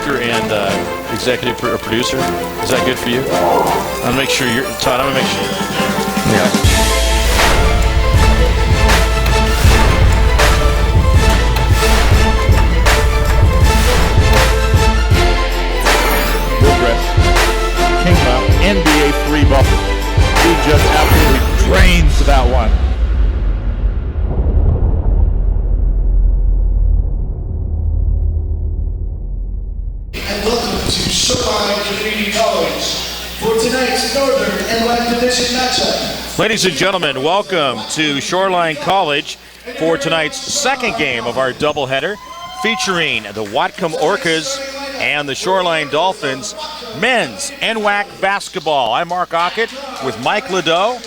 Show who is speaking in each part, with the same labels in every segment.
Speaker 1: director and executive producer. Is that good for you? I'm gonna make sure you're Todd. I'm gonna make sure.
Speaker 2: Yeah.
Speaker 3: NBA 3 ball. He just absolutely drains that one.
Speaker 4: And welcome to Shoreline Community College for tonight's Northern and West Division matchup.
Speaker 1: Ladies and gentlemen, welcome to Shoreline College for tonight's second game of our doubleheader, featuring the Whatcom Orcas and the Shoreline Dolphins men's NWAC basketball. I'm Mark Aucutt with Mike LaDoe.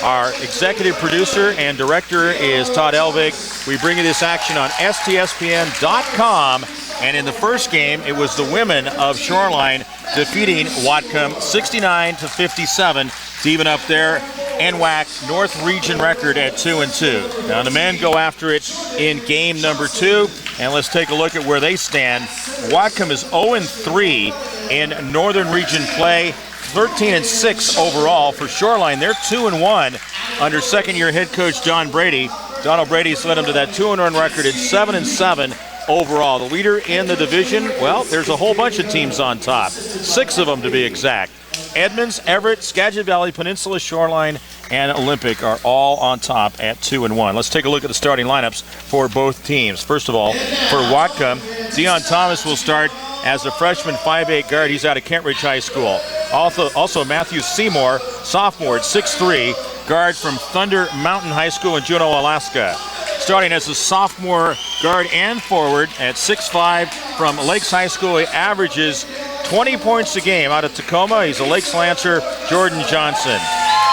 Speaker 1: Our executive producer and director is Todd Elvig. We bring you this action on STSPN.com. And in the first game, it was the women of Shoreline defeating Whatcom 69-57 to even up their NWAC North Region record at 2-2. Now the men go after it in game number 2, and let's take a look at where they stand. Whatcom is 0-3 in Northern Region play, 13-6 overall. For Shoreline, they're 2-1 under second-year head coach John Brady. Donald Brady's led them to that 2-1 record at 7-7 overall. The leader in the division, well, there's a whole bunch of teams on top, 6 of them to be exact. Edmonds, Everett, Skagit Valley, Peninsula, Shoreline, and Olympic are all on top at 2-1. Let's take a look at the starting lineups for both teams. First of all, for Whatcom, Dion Thomas will start as a freshman 5'8 guard. He's out of Kent Ridge High School. Also Matthew Seymour, sophomore at 6'3, guard from Thunder Mountain High School in Juneau, Alaska. Starting as a sophomore guard and forward at 6'5 from Lakes High School. He averages 20 points a game out of Tacoma. He's a Lakes Lancer, Jordan Johnson.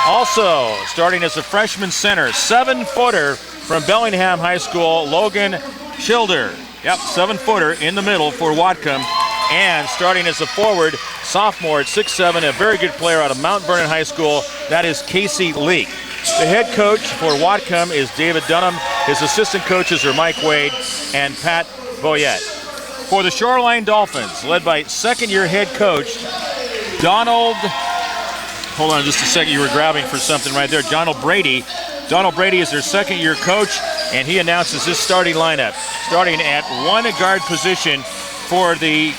Speaker 1: Also starting as a freshman center, 7-footer from Bellingham High School, Logan Schilder. Yep, 7-footer in the middle for Whatcom. And starting as a forward, sophomore at 6'7", a very good player out of Mount Vernon High School, that is Casey Leake. The head coach for Whatcom is David Dunham. His assistant coaches are Mike Wade and Pat Boyette. For the Shoreline Dolphins, led by second-year head coach Donald, hold on just a second, you were grabbing for something right there, Donald Brady. Donald Brady is their second-year coach, and he announces this starting lineup. Starting at one guard position for the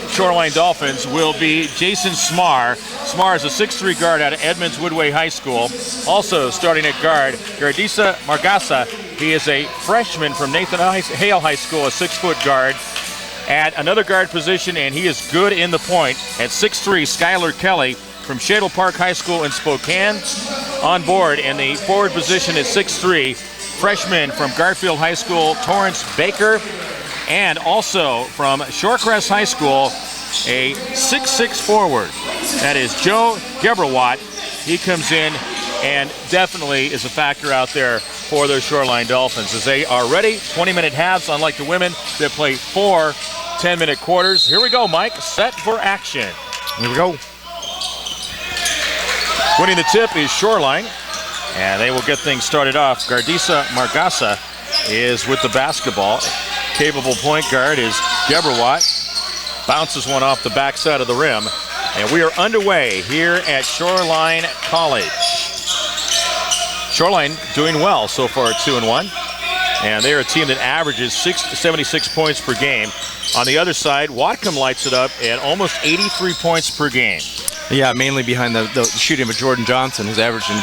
Speaker 1: Shoreline Dolphins will be Jason Smar. Smar is a 6'3 guard out of Edmonds Woodway High School. Also starting at guard, Gardisa Margasa. He is a freshman from Nathan Hale High School, a 6-foot guard. At another guard position, and he is good in the point, at 6'3, Skylar Kelly from Shadle Park High School in Spokane. On board in the forward position at 6'3, freshman from Garfield High School, Torrance Baker. And also from Shorecrest High School, a 6'6 forward. That is Joe Gebrawat. He comes in and definitely is a factor out there for the Shoreline Dolphins as they are ready. 20-minute halves, unlike the women that play 4 10-minute quarters. Here we go, Mike. Set for action.
Speaker 2: Here we go.
Speaker 1: Winning the tip is Shoreline, and they will get things started off. Gardisa Margasa is with the basketball. Capable point guard is Gebrawat. Bounces one off the backside of the rim. And we are underway here at Shoreline College. Shoreline doing well so far at 2-1. And they are a team that averages 76 points per game. On the other side, Whatcom lights it up at almost 83 points per game.
Speaker 2: Yeah, mainly behind the shooting of Jordan Johnson, who's averaging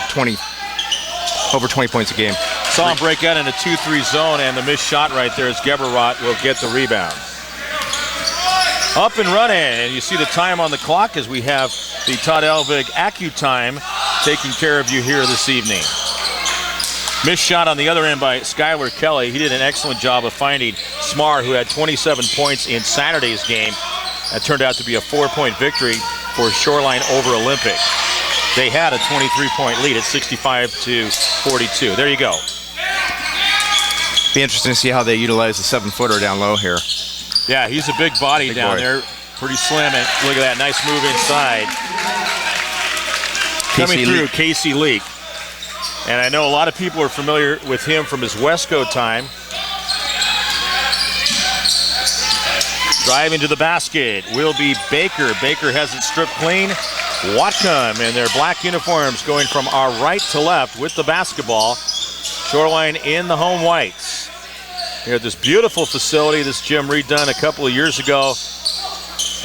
Speaker 2: over 20 points a game.
Speaker 1: Saw him break out in a 2-3 zone, and the missed shot right there as Gebrawat will get the rebound. Up and running, and you see the time on the clock as we have the Todd Elvig Aucutt time taking care of you here this evening. Missed shot on the other end by Skylar Kelly. He did an excellent job of finding Smar, who had 27 points in Saturday's game. That turned out to be a 4-point victory for Shoreline over Olympic. They had a 23-point lead at 65-42. There you go.
Speaker 2: Be interesting to see how they utilize the 7-footer down low here.
Speaker 1: Yeah, he's a big body down there. Pretty slim, and look at that nice move inside. Coming through, Casey Leake. And I know a lot of people are familiar with him from his Wesco time. Driving to the basket will be Baker. Baker has it stripped clean. Whatcom in their black uniforms going from our right to left with the basketball. Shoreline in the home whites. Here at this beautiful facility, this gym redone a couple of years ago.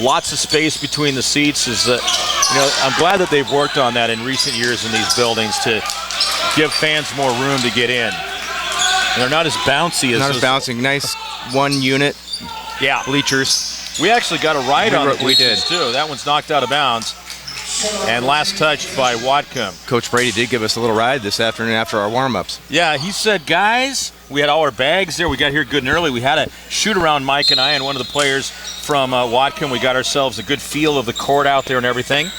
Speaker 1: Lots of space between the seats. I'm glad that they've worked on that in recent years in these buildings to give fans more room to get in. And they're not as bouncy as
Speaker 2: Nice one unit.
Speaker 1: Yeah.
Speaker 2: Bleachers.
Speaker 1: We actually got a ride on the
Speaker 2: We did
Speaker 1: bleachers too. That one's knocked out of bounds. And last touched by Whatcom.
Speaker 2: Coach Brady did give us a little ride this afternoon after our warm-ups.
Speaker 1: Yeah, he said, guys, we had all our bags there. We got here good and early. We had a shoot-around, Mike and I, and one of the players from Whatcom. We got ourselves a good feel of the court out there and everything.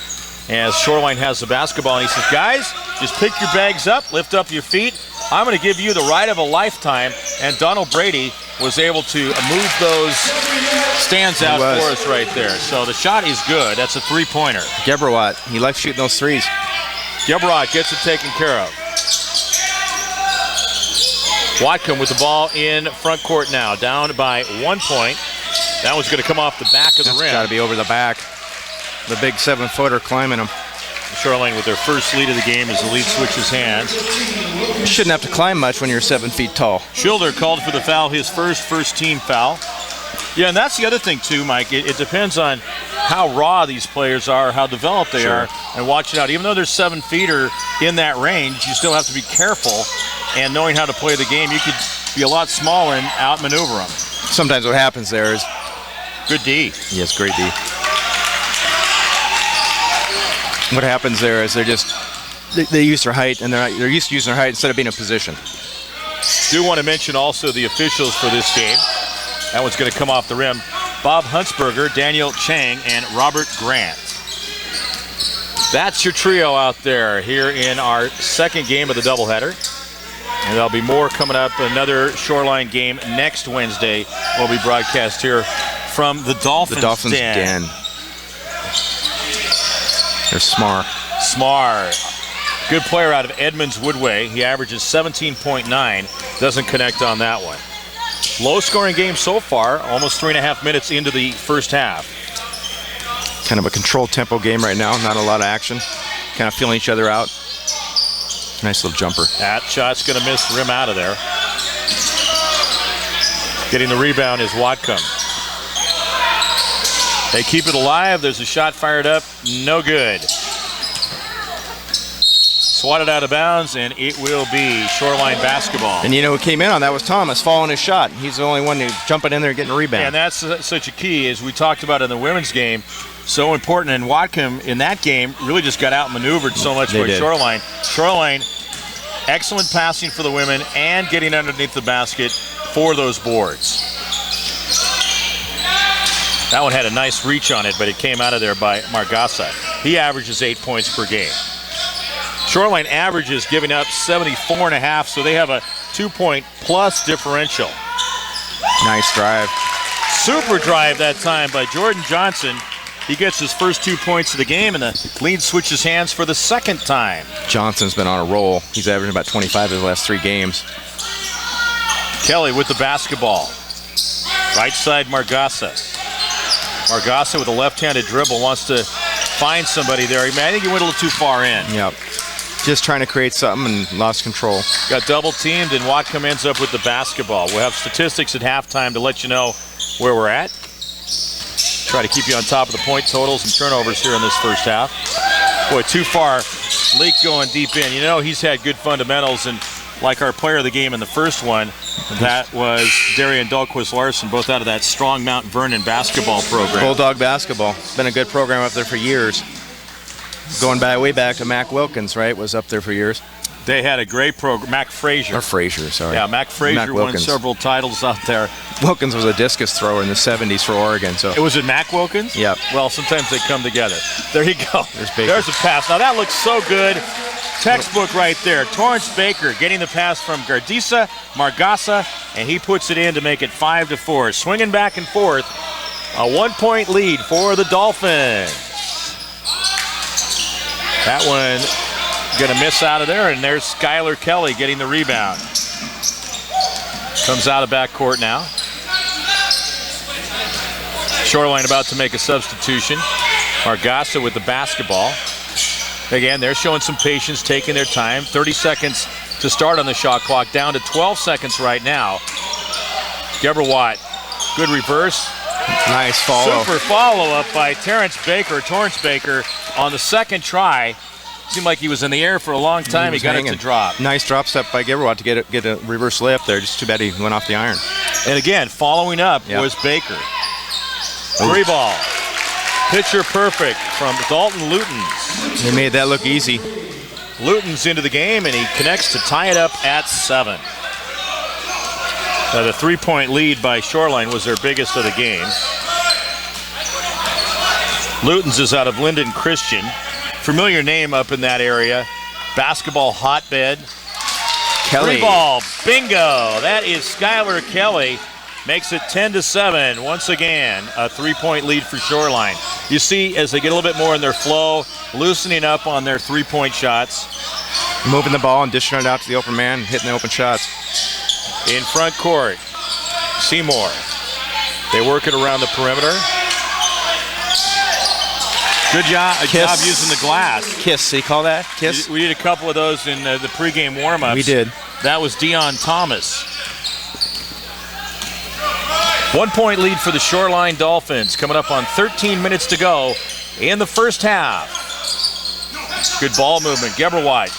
Speaker 1: As Shoreline has the basketball, and he says, guys, just pick your bags up, lift up your feet. I'm going to give you the ride of a lifetime. And Donald Brady was able to move those stands out for us right there. So the shot is good. That's a three-pointer.
Speaker 2: Gebrawat, he likes shooting those threes.
Speaker 1: Gebrawat gets it taken care of. Whatcom with the ball in front court now, down by 1 point. That one's going to come off the back of the rim.
Speaker 2: That's got to be over the back. The big 7-footer climbing him.
Speaker 1: Shoreline with their first lead of the game as the lead switches hands.
Speaker 2: You shouldn't have to climb much when you're 7 feet tall.
Speaker 1: Schilder called for the foul, his first team foul. Yeah, and that's the other thing too, Mike. It depends on how raw these players are, how developed they are, and watch it out. Even though they're 7 feet or in that range, you still have to be careful. And knowing how to play the game, you could be a lot smaller and outmaneuver them.
Speaker 2: Sometimes what happens there is
Speaker 1: good D.
Speaker 2: Yes, great D. What happens there is they use their height, and they're used to using their height instead of being in position.
Speaker 1: Do want to mention also the officials for this game. That one's going to come off the rim. Bob Huntsberger, Daniel Chang, and Robert Grant. That's your trio out there here in our second game of the doubleheader. And there'll be more coming up. Another Shoreline game next Wednesday will be broadcast here from the Dolphins' den.
Speaker 2: There's Smar. Good player out of Edmonds Woodway. He averages 17.9. Doesn't connect on that one. Low scoring game so far, almost 3.5 minutes into the first half. Kind of a controlled tempo game right now, not a lot of action. Kind of feeling each other out. Nice little jumper. That shot's going to miss, rim out of there. Getting the rebound is Whatcom. They keep it alive. There's a shot fired up. No good. Swatted out of bounds, and it will be Shoreline basketball. And you know who came in on that was Thomas, following his shot. He's the only one who's jumping in there getting a rebound.
Speaker 1: And that's such a key, as we talked about in the women's game. So important. And Whatcom in that game really just got outmaneuvered so much by Shoreline. Shoreline, excellent passing for the women and getting underneath the basket for those boards. That one had a nice reach on it, but it came out of there by Margasa. He averages 8 points per game. Shoreline averages giving up 74.5, so they have a 2-point plus differential.
Speaker 2: Nice drive.
Speaker 1: Super drive that time by Jordan Johnson. He gets his first 2 points of the game, and the lead switches hands for the second time.
Speaker 2: Johnson's been on a roll. He's averaging about 25 his last 3 games.
Speaker 1: Kelly with the basketball. Right side, Margasa. Margasa with a left-handed dribble wants to find somebody there. I think he went a little too far in.
Speaker 2: Yep. Just trying to create something and lost control.
Speaker 1: Got double teamed, and Whatcom ends up with the basketball. We'll have statistics at halftime to let you know where we're at. Try to keep you on top of the point totals and turnovers here in this first half. Boy, too far. Leak going deep in. You know, he's had good fundamentals, and like our player of the game in the first one, that was Darian Dahlquist-Larson, both out of that strong Mount Vernon basketball program.
Speaker 2: Bulldog basketball. It's been a good program up there for years. Going way back to Mac Wilkins, right? Was up there for years.
Speaker 1: They had a great program. Mac Frazier.
Speaker 2: Or Frazier, sorry.
Speaker 1: Yeah, Mac Frazier won several titles out there.
Speaker 2: Wilkins was a discus thrower in the 70s for Oregon. So
Speaker 1: it was it Mac Wilkins?
Speaker 2: Yep.
Speaker 1: Well, sometimes they come together. There you go.
Speaker 2: There's
Speaker 1: a pass. Now that looks so good. Textbook right there. Torrance Baker getting the pass from Gardisa, Margasa, and he puts it in to make it 5-4. Swinging back and forth. A 1-point lead for the Dolphins. That one going to miss out of there, and there's Skylar Kelly getting the rebound. Comes out of backcourt now.
Speaker 2: Shoreline about to make a substitution. Margassa with the basketball. Again, they're showing some patience, taking their time. 30 seconds to start on the shot clock, down to 12 seconds right now. Gebrawatt, good reverse.
Speaker 5: Nice follow.
Speaker 2: Super follow-up by Torrance Baker on the second try. Seemed like he was in the air for a long time. He got it to drop.
Speaker 5: Nice drop step by Gebrawatt to get a reverse layup there. Just too bad he went off the iron.
Speaker 2: And again, following up was Baker. Three ball. Picture perfect from Dalton Lutens.
Speaker 5: They made that look easy.
Speaker 2: Lutens into the game, and he connects to tie it up at 7. The 3-point lead by Shoreline was their biggest of the game. Lutens is out of Linden Christian. Familiar name up in that area. Basketball hotbed.
Speaker 5: Kelly.
Speaker 2: Three ball, bingo. That is Skylar Kelly. Makes it 10-7. Once again, a 3-point lead for Shoreline. You see, as they get a little bit more in their flow, loosening up on their 3-point shots.
Speaker 5: Moving the ball and dishing it out to the open man, hitting the open shots.
Speaker 2: In front court, Seymour. They work it around the perimeter. Good job using the glass.
Speaker 5: Kiss, you call that? Kiss?
Speaker 2: We did a couple of those in the pregame warm-ups.
Speaker 5: We did.
Speaker 2: That was Dion Thomas. 1-point lead for the Shoreline Dolphins, coming up on 13 minutes to go in the first half. Good ball movement. Gebrawatt.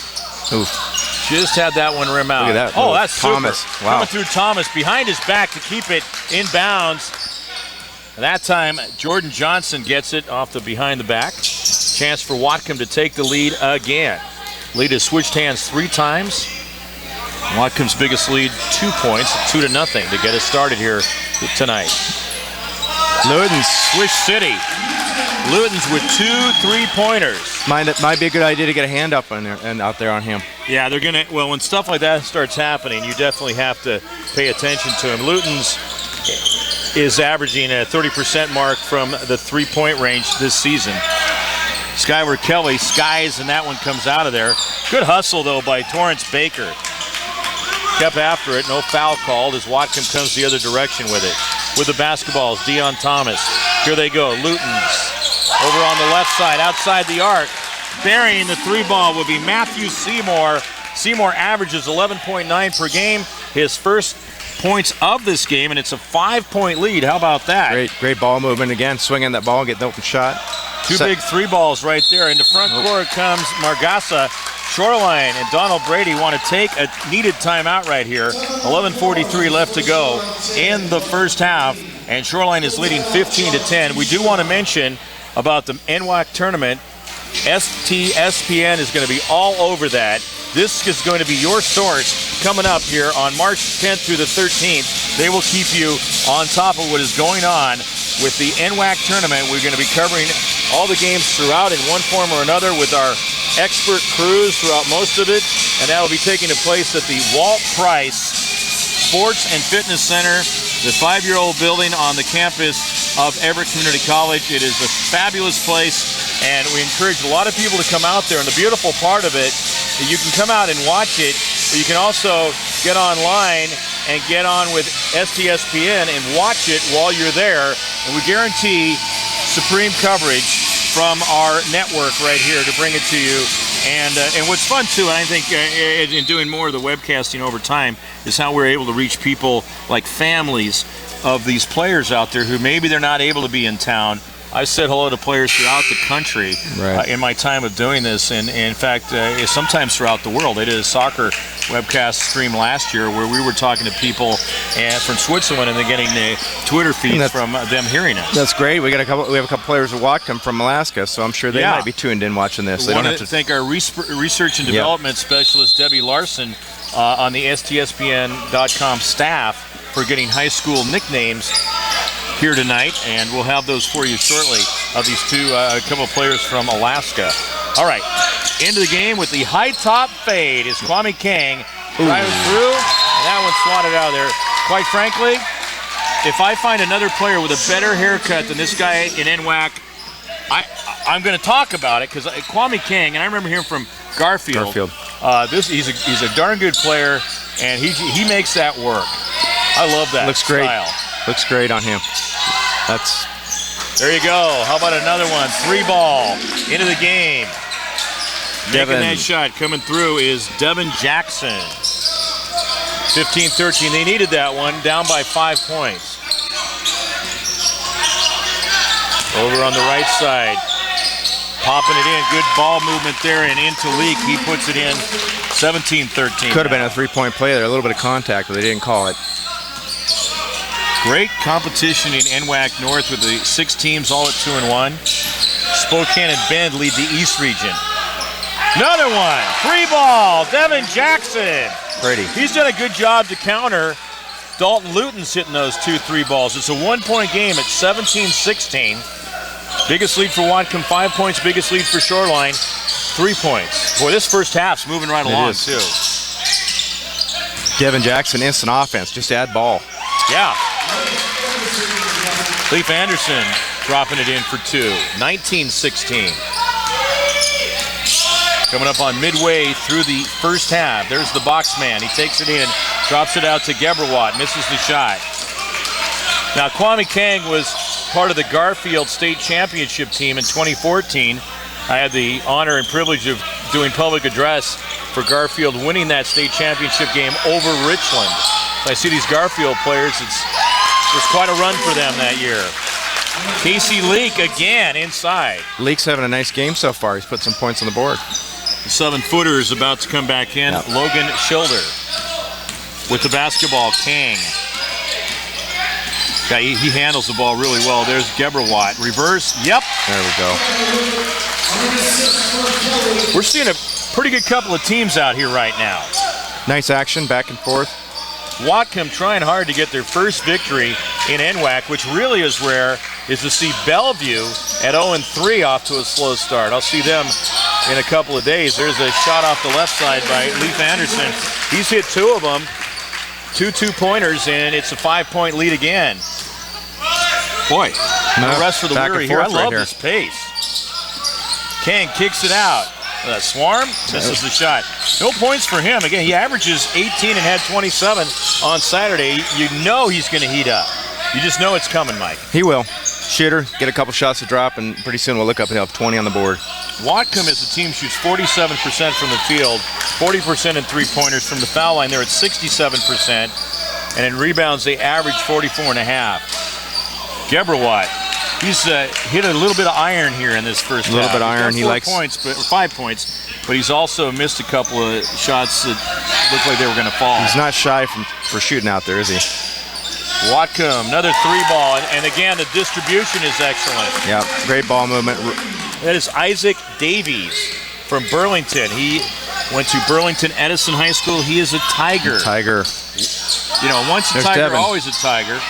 Speaker 2: Just had that one rim out.
Speaker 5: Look at that.
Speaker 2: Oh, that's
Speaker 5: Thomas.
Speaker 2: super.
Speaker 5: Wow.
Speaker 2: Coming through Thomas behind his back to keep it in bounds. That time, Jordan Johnson gets it off the behind the back. Chance for Whatcom to take the lead again. Lead has switched hands 3 times. Whatcom's biggest lead, 2 points, 2-0 to get us started here tonight.
Speaker 5: Ludens.
Speaker 2: Swish City. Ludens with 2 3-pointers.
Speaker 5: Might be a good idea to get a hand up on there and out there on him.
Speaker 2: Yeah, they're gonna. Well, when stuff like that starts happening, you definitely have to pay attention to him. Ludens is averaging a 30% mark from the 3-point range this season. Skylar Kelly skies, and that one comes out of there. Good hustle though by Torrance Baker. Kept after it, no foul called as Whatcom comes the other direction with it. With the basketballs, Dion Thomas. Here they go, Lutens. Over on the left side, outside the arc. Burying the 3-ball will be Matthew Seymour. Seymour averages 11.9 per game. His first points of this game, and it's a 5-point lead. How about that?
Speaker 5: Great ball movement again. Swinging that ball, getting the open shot.
Speaker 2: Two big 3-balls right there. Into front court comes Margassa. Shoreline and Donald Brady want to take a needed timeout right here. 11:43 left to go in the first half, and Shoreline is leading 15-10. We do want to mention about the NWAC tournament. STSPN is going to be all over that. This is going to be your source coming up here on March 10th through the 13th. They will keep you on top of what is going on with the NWAC tournament. We're going to be covering all the games throughout in one form or another with our expert crews throughout most of it, and that will be taking place at the Walt Price Sports and Fitness Center, the 5-year-old building on the campus of Everett Community College. It is a fabulous place, and we encourage a lot of people to come out there. And the beautiful part of it, you can come out and watch it, but you can also get online and get on with STSPN and watch it while you're there. And we guarantee supreme coverage from our network right here to bring it to you. And what's fun too, and I think in doing more of the webcasting over time, is how we're able to reach people like families of these players out there who maybe they're not able to be in town. I've said hello to players throughout the country in my time of doing this, and in fact, sometimes throughout the world. I did a soccer webcast stream last year where we were talking to people from Switzerland and then getting the Twitter feeds from them hearing us.
Speaker 5: That's great. We have a couple players of Whatcom from Alaska, so I'm sure they might be tuned in watching this.
Speaker 2: They don't have to thank our research and development specialist Debbie Larson on the STSPN.com staff for getting high school nicknames here tonight, and we'll have those for you shortly of these couple of players from Alaska. All right, into the game with the high top fade is Kwame Kang driving through, and that one swatted out of there. Quite frankly, if I find another player with a better haircut than this guy in NWAC, I'm going to talk about it, because Kwame Kang, and I remember him from Garfield. He's a darn good player, and he makes that work. I love that
Speaker 5: Looks great.
Speaker 2: style.
Speaker 5: Looks great on him.
Speaker 1: There you go. How about another one? 3-ball into the game. Making that shot coming through is Devin Jackson. 15-13. They needed that one. Down by 5 points. Over on the right side. Popping it in. Good ball movement there and into Leak. He puts it in. 17-13.
Speaker 5: Could have been a 3-point play there. A little bit of contact, but they didn't call it.
Speaker 1: Great competition in NWAC North with the 6 teams all at 2-1. Spokane and Bend lead the East region. Another one. 3-ball. Devin Jackson.
Speaker 5: Pretty.
Speaker 1: He's done a good job to counter. Dalton Luton's hitting those 2 3-balls. It's a 1-point game at 17-16. Biggest lead for Whatcom, 5 points. Biggest lead for Shoreline, 3 points. Boy, this first half's moving right along, too.
Speaker 5: Devin Jackson, instant offense. Just add ball.
Speaker 1: Yeah. Leaf Anderson dropping it in for 2. 19-16. Coming up on midway through the first half. There's the box man. He takes it in, drops it out to Gebrawat, misses the shot. Now, Kwame Kang was part of the Garfield State Championship team in 2014. I had the honor and privilege of doing public address for Garfield winning that state championship game over Richland. I see these Garfield players, it was quite a run for them that year. Casey Leak again inside.
Speaker 5: Leak's having a nice game so far. He's put some points on the board.
Speaker 1: The 7-footer is about to come back in. Yep. Logan Schilder with the basketball. Kang. Yeah, he handles the ball really well. There's Gebrawat. Reverse. Yep.
Speaker 5: There we go.
Speaker 1: We're seeing a pretty good couple of teams out here right now.
Speaker 5: Nice action, back and forth.
Speaker 1: Whatcom trying hard to get their first victory in NWAC, which really is rare, is to see Bellevue at 0-3 off to a slow start. I'll see them in a couple of days. There's a shot off the left side by Leif Anderson. He's hit 2 of them, 2 2-pointers, and it's a 5-point lead again. Boy, no rest for the weary here. I love this pace. Kang kicks it out. Swarm misses the shot. No points for him. Again, he averages 18 and had 27 on Saturday. You know he's going to heat up. You just know it's coming, Mike.
Speaker 5: He will. Shooter, get a couple shots to drop, and pretty soon we'll look up and he'll have 20 on the board.
Speaker 1: Whatcom as a team shoots 47% from the field, 40% in 3-pointers. From the foul line, they're at 67%. And in rebounds, they average 44.5. Gebrawat, he's hit a little bit of iron here in this first half.
Speaker 5: A little bit of iron. He likes
Speaker 1: 5 points, but he's also missed a couple of shots that looked like they were going to fall.
Speaker 5: He's not shy for shooting out there, is he?
Speaker 1: Whatcom, another 3-ball, and again, the distribution is excellent.
Speaker 5: Yeah, great ball movement.
Speaker 1: That is Isaac Davies from Burlington. He went to Burlington Edison High School. He is a Tiger.
Speaker 5: Tiger.
Speaker 1: You know, once a
Speaker 5: There's
Speaker 1: Tiger,
Speaker 5: Devin.
Speaker 1: Always a Tiger.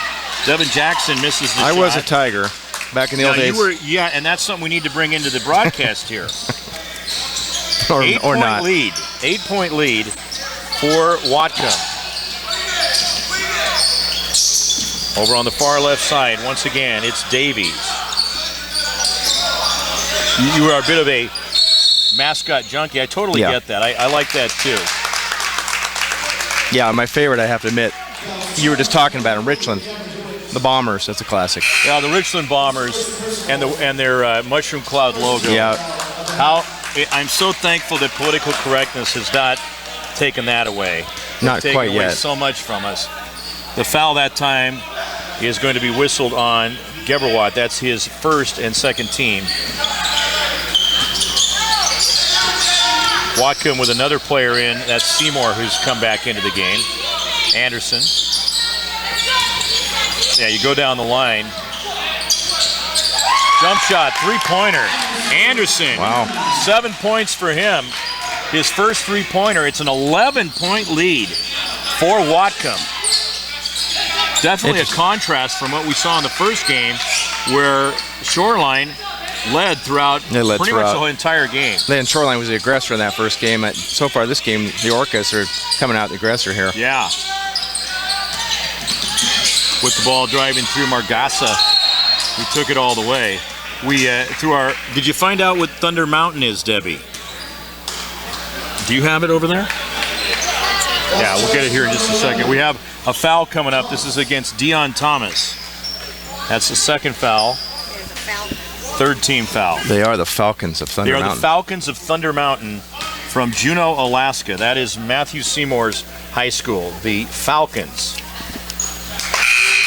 Speaker 1: Devin Jackson misses the shot.
Speaker 5: I was a Tiger back in the old days.
Speaker 1: Yeah, and that's something we need to bring into the broadcast here.
Speaker 5: or
Speaker 1: 8-point
Speaker 5: not.
Speaker 1: lead. 8-point lead for Whatcom. Over on the far left side, once again, it's Davies. You are a bit of a mascot junkie. I totally get that. I like that too.
Speaker 5: Yeah, my favorite, I have to admit. You were just talking about in Richland. The Bombers, that's a classic.
Speaker 1: Yeah, the Richland Bombers and their mushroom cloud logo.
Speaker 5: Yeah.
Speaker 1: I'm so thankful that political correctness has not taken that away.
Speaker 5: Not
Speaker 1: taken
Speaker 5: quite
Speaker 1: away
Speaker 5: yet.
Speaker 1: So much from us. The foul that time is going to be whistled on Gebrawat. That's his first and second team. Whatcom with another player in. That's Seymour, who's come back into the game. Anderson. Yeah, you go down the line. Jump shot, 3-pointer. Anderson.
Speaker 5: Wow. 7
Speaker 1: points for him. His first 3-pointer. It's an 11-point lead for Whatcom. Definitely a contrast from what we saw in the first game, where Shoreline led throughout pretty much the whole entire game.
Speaker 5: And Shoreline was the aggressor in that first game. So far this game, the Orcas are coming out the aggressor here.
Speaker 1: Yeah. With the ball driving through Margassa, we took it all the way. Did you find out what Thunder Mountain is, Debbie? Do you have it over there? Yeah, we'll get it here in just a second. We have a foul coming up. This is against Dion Thomas. That's the second foul. Third team foul.
Speaker 5: They are the Falcons of Thunder
Speaker 1: They are
Speaker 5: Mountain.
Speaker 1: the Falcons of Thunder Mountain from Juneau, Alaska. That is Matthew Seymour's high school, the Falcons.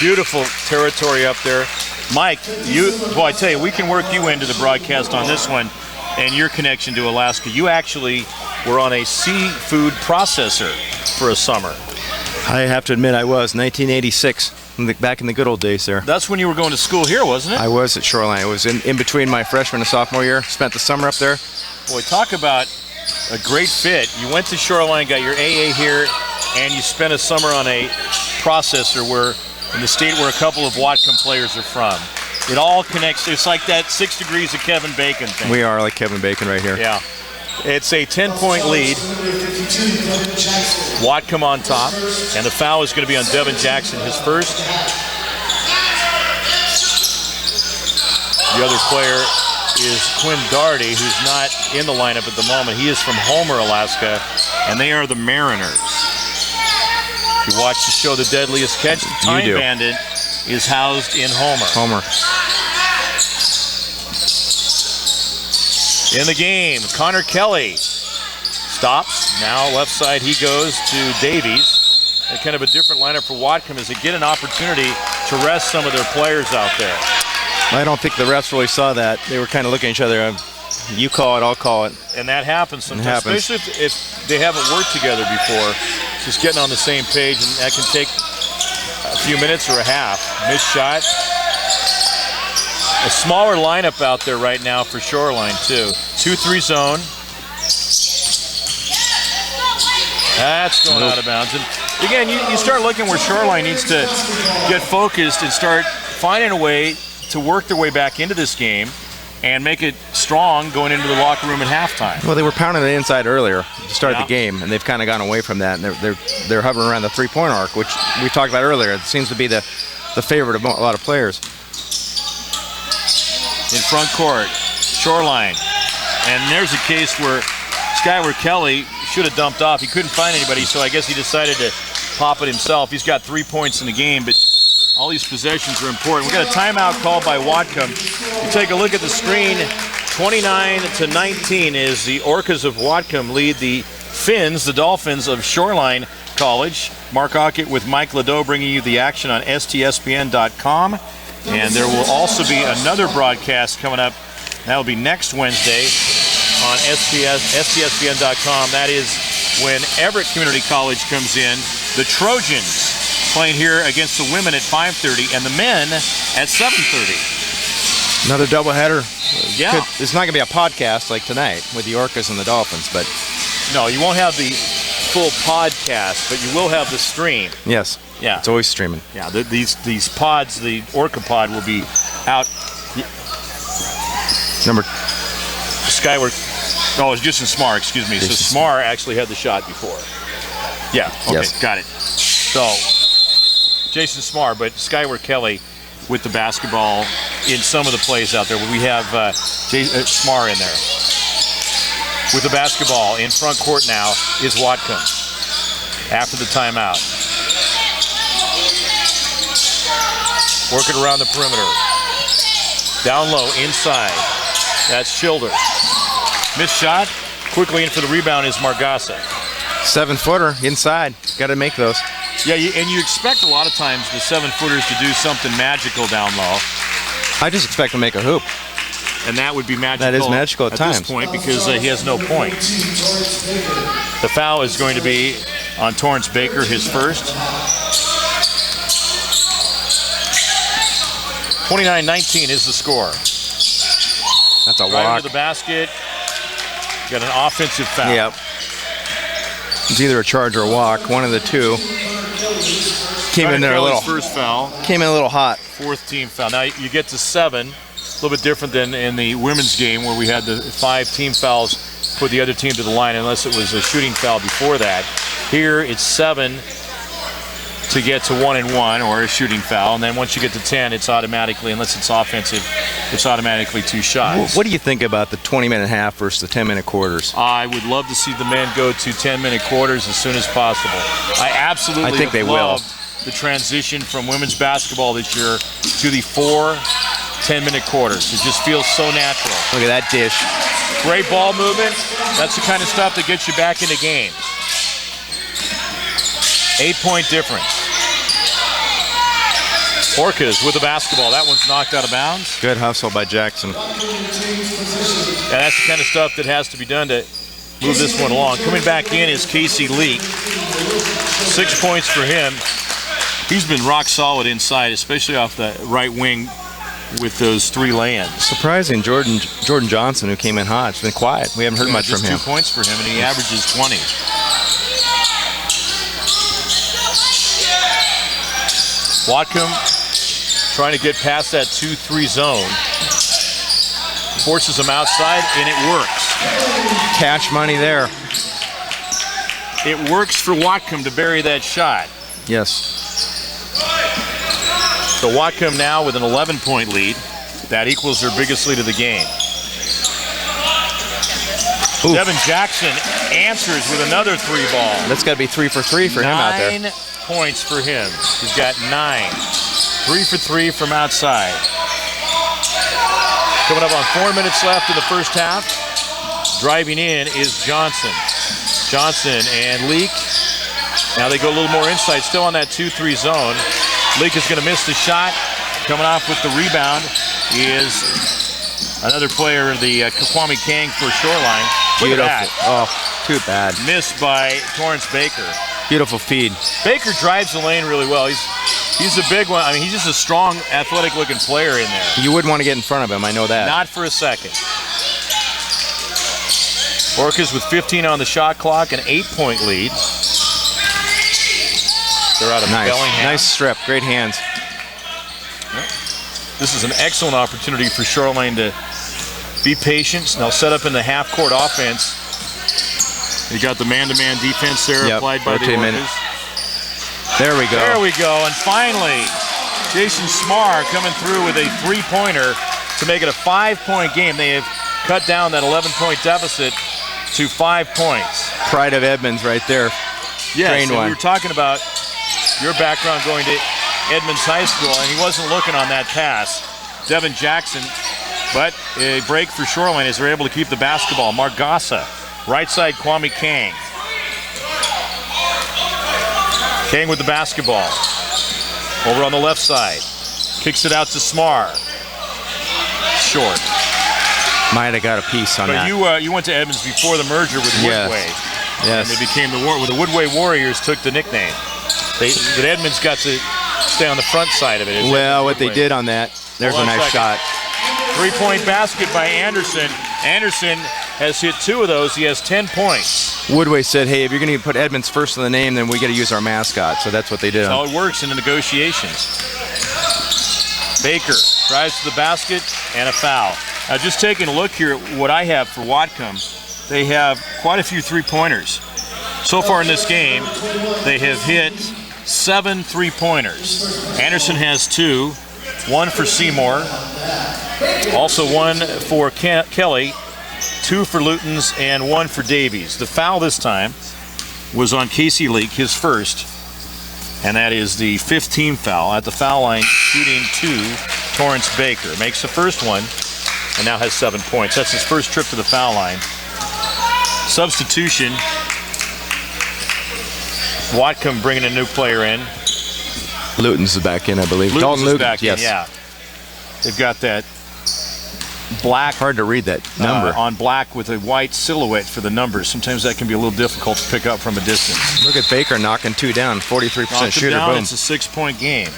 Speaker 1: Beautiful territory up there. Mike, I tell you, we can work you into the broadcast on this one and your connection to Alaska. You actually were on a seafood processor for a summer.
Speaker 5: I have to admit, I was 1986, back in the good old days there.
Speaker 1: That's when you were going to school here, wasn't it?
Speaker 5: I was at Shoreline. It was in between my freshman and sophomore year. Spent the summer up there.
Speaker 1: Boy, talk about a great fit. You went to Shoreline, got your AA here, and you spent a summer on a processor in the state where a couple of Whatcom players are from. It all connects. It's like that 6 degrees of Kevin Bacon thing.
Speaker 5: We are like Kevin Bacon right here.
Speaker 1: Yeah. It's a 10-point lead. Whatcom on top, and the foul is going to be on Devin Jackson, his first. The other player is Quinn Daugherty, who's not in the lineup at the moment. He is from Homer, Alaska, and they are the Mariners. If you watch the show The Deadliest Catch, the Time Bandit is housed in Homer. In the game, Connor Kelly stops. Now left side he goes to Davies. And kind of a different lineup for Whatcom as they get an opportunity to rest some of their players out there.
Speaker 5: I don't think the refs really saw that. They were kind of looking at each other. You call it, I'll call it.
Speaker 1: And that happens sometimes, especially if they haven't worked together before. Just getting on the same page, and that can take a few minutes or a half. Missed shot. A smaller lineup out there right now for Shoreline, too. 2-3 zone. That's going out of bounds. And again, you start looking where Shoreline needs to get focused and start finding a way to work their way back into this game and make it strong going into the locker room at halftime.
Speaker 5: Well, they were pounding it inside earlier to start the game, and they've kind of gone away from that. And they're hovering around the three-point arc, which we talked about earlier. It seems to be the favorite of a lot of players.
Speaker 1: In front court, Shoreline. And there's a case where Skyward Kelly should have dumped off. He couldn't find anybody, so I guess he decided to pop it himself. He's got 3 points in the game, but all these possessions are important. We've got a timeout called by Whatcom. You take a look at the screen, 29-19 is the Orcas of Whatcom lead the Finns, the Dolphins of Shoreline College. Mark Aucutt with Mike LaDoe bringing you the action on STSPN.com. And there will also be another broadcast coming up. That will be next Wednesday on STSPN.com. That is when Everett Community College comes in. The Trojans playing here against the women at 5:30 and the men at 7:30.
Speaker 5: Another doubleheader.
Speaker 1: Yeah.
Speaker 5: It's not going to be a podcast like tonight with the Orcas and the Dolphins, but...
Speaker 1: No, you won't have the full podcast, but you will have the stream.
Speaker 5: Yes.
Speaker 1: Yeah.
Speaker 5: It's always streaming.
Speaker 1: Yeah, these pods, the Orca pod will be out. Skyward. Oh, it's just in Smar, excuse me. So Smar actually had the shot before. Yeah, okay,
Speaker 5: yes.
Speaker 1: Got it. So, Jason Smar, but Skyward Kelly with the basketball in some of the plays out there. We have Smar in there. With the basketball in front court now is Whatcom after the timeout. Working around the perimeter. Down low, inside. That's Schilder. Missed shot. Quickly in for the rebound is Margasa.
Speaker 5: 7-footer inside. Got to make those.
Speaker 1: Yeah, and you expect a lot of times the 7-footers to do something magical down low.
Speaker 5: I just expect to make a hoop.
Speaker 1: And that would be magical.
Speaker 5: That is magical at times.
Speaker 1: This point because he has no points. The foul is going to be on Torrance Baker, his first. 29-19 is the score.
Speaker 5: That's a
Speaker 1: right
Speaker 5: walk.
Speaker 1: Into the basket. Got an offensive foul.
Speaker 5: Yep. It's either a charge or a walk. One of the two. Came in there a little.
Speaker 1: First foul.
Speaker 5: Came in a little hot.
Speaker 1: Fourth team foul. Now you get to 7. A little bit different than in the women's game where we had the 5 team fouls put the other team to the line unless it was a shooting foul before that. Here it's 7 to get to 1 and 1 or a shooting foul, and then once you get to 10, it's automatically, unless it's offensive, it's automatically 2 shots.
Speaker 5: What do you think about the 20-minute half versus the 10-minute quarters?
Speaker 1: I would love to see the men go to 10-minute quarters as soon as possible. I absolutely
Speaker 5: think they will.
Speaker 1: The transition from women's basketball this year to the 4 10-minute quarters. It just feels so natural.
Speaker 5: Look at that dish.
Speaker 1: Great ball movement. That's the kind of stuff that gets you back into games. 8-point difference. Orcas with the basketball. That one's knocked out of bounds.
Speaker 5: Good hustle by Jackson.
Speaker 1: And that's the kind of stuff that has to be done to move this one along. Coming back in is Casey Leak. 6 points for him. He's been rock solid inside, especially off the right wing with those 3 lay-ins.
Speaker 5: Surprising, Jordan Johnson, who came in hot, has been quiet. We haven't heard much from him.
Speaker 1: Just 2 points for him, and he averages 20. Whatcom trying to get past that 2-3 zone. Forces him outside, and it works.
Speaker 5: Cash money there.
Speaker 1: It works for Whatcom to bury that shot.
Speaker 5: Yes.
Speaker 1: So Whatcom now with an 11-point lead. That equals their biggest lead of the game.
Speaker 5: Oof.
Speaker 1: Devin Jackson answers with another 3 ball.
Speaker 5: That's got to be 3 for 3 for him out there.
Speaker 1: 9 points for him. He's got 9. 3 for 3 from outside. Coming up on 4 minutes left in the first half. Driving in is Johnson. Johnson and Leak. Now they go a little more inside, still on that 2-3 zone. Leak is going to miss the shot. Coming off with the rebound is another player, the Kwame Kang for Shoreline. Look
Speaker 5: Beautiful.
Speaker 1: at that.
Speaker 5: Oh, too bad.
Speaker 1: Missed by Torrance Baker.
Speaker 5: Beautiful feed.
Speaker 1: Baker drives the lane really well. He's a big one. I mean, he's just a strong, athletic-looking player in there.
Speaker 5: You wouldn't want to get in front of him, I know that.
Speaker 1: Not for a second. Orcas with 15 on the shot clock, an 8-point lead. They're out of Bellingham.
Speaker 5: Nice strip, great hands.
Speaker 1: This is an excellent opportunity for Shoreline to be patient. Now set up in the half-court offense. You got the man-to-man defense there applied by the Orcas.
Speaker 5: There we go.
Speaker 1: There we go. And finally, Jason Smar coming through with a 3-pointer to make it a 5-point game. They have cut down that 11-point deficit to 5 points.
Speaker 5: Pride of Edmonds right there.
Speaker 1: Yes, and we were talking about your background going to Edmonds High School, and he wasn't looking on that pass. Devin Jackson, but a break for Shoreline as they're able to keep the basketball. Margassa, right side Kwame Kang. Kang with the basketball. Over on the left side. Kicks it out to Smar. Short.
Speaker 5: Might have got a piece on that.
Speaker 1: But you went to Edmonds before the merger with Woodway.
Speaker 5: Yes.
Speaker 1: And they became the Woodway Warriors took the nickname. But Edmonds got to stay on the front side of it.
Speaker 5: Well, what they did on that, there's a nice shot.
Speaker 1: 3-point basket by Anderson. Anderson has hit 2 of those. He has 10 points.
Speaker 5: Woodway said, hey, if you're going to put Edmonds first in the name, then we got to use our mascot. So that's what they did.
Speaker 1: That's how it works in the negotiations. Baker drives to the basket and a foul. Now just taking a look here at what I have for Whatcom, they have quite a few 3-pointers. So far in this game, they have hit 7 3-pointers. Anderson has 2, 1 for Seymour, also 1 for Kelly, 2 for Lutens, and 1 for Davies. The foul this time was on Casey Leak, his first, and that is the 15th foul. At the foul line, shooting 2, Torrance Baker. Makes the first one, and now has 7 points. That's his first trip to the foul line. Substitution. Whatcom bringing a new player in.
Speaker 5: Lutens is back in, I believe.
Speaker 1: Lutens is back in, yeah. They've got that black.
Speaker 5: Hard to read that number.
Speaker 1: On black with a white silhouette for the numbers. Sometimes that can be a little difficult to pick up from a distance.
Speaker 5: Look at Baker knocking 2 down, 43% shooter.
Speaker 1: Down,
Speaker 5: boom.
Speaker 1: it's a 6-point game.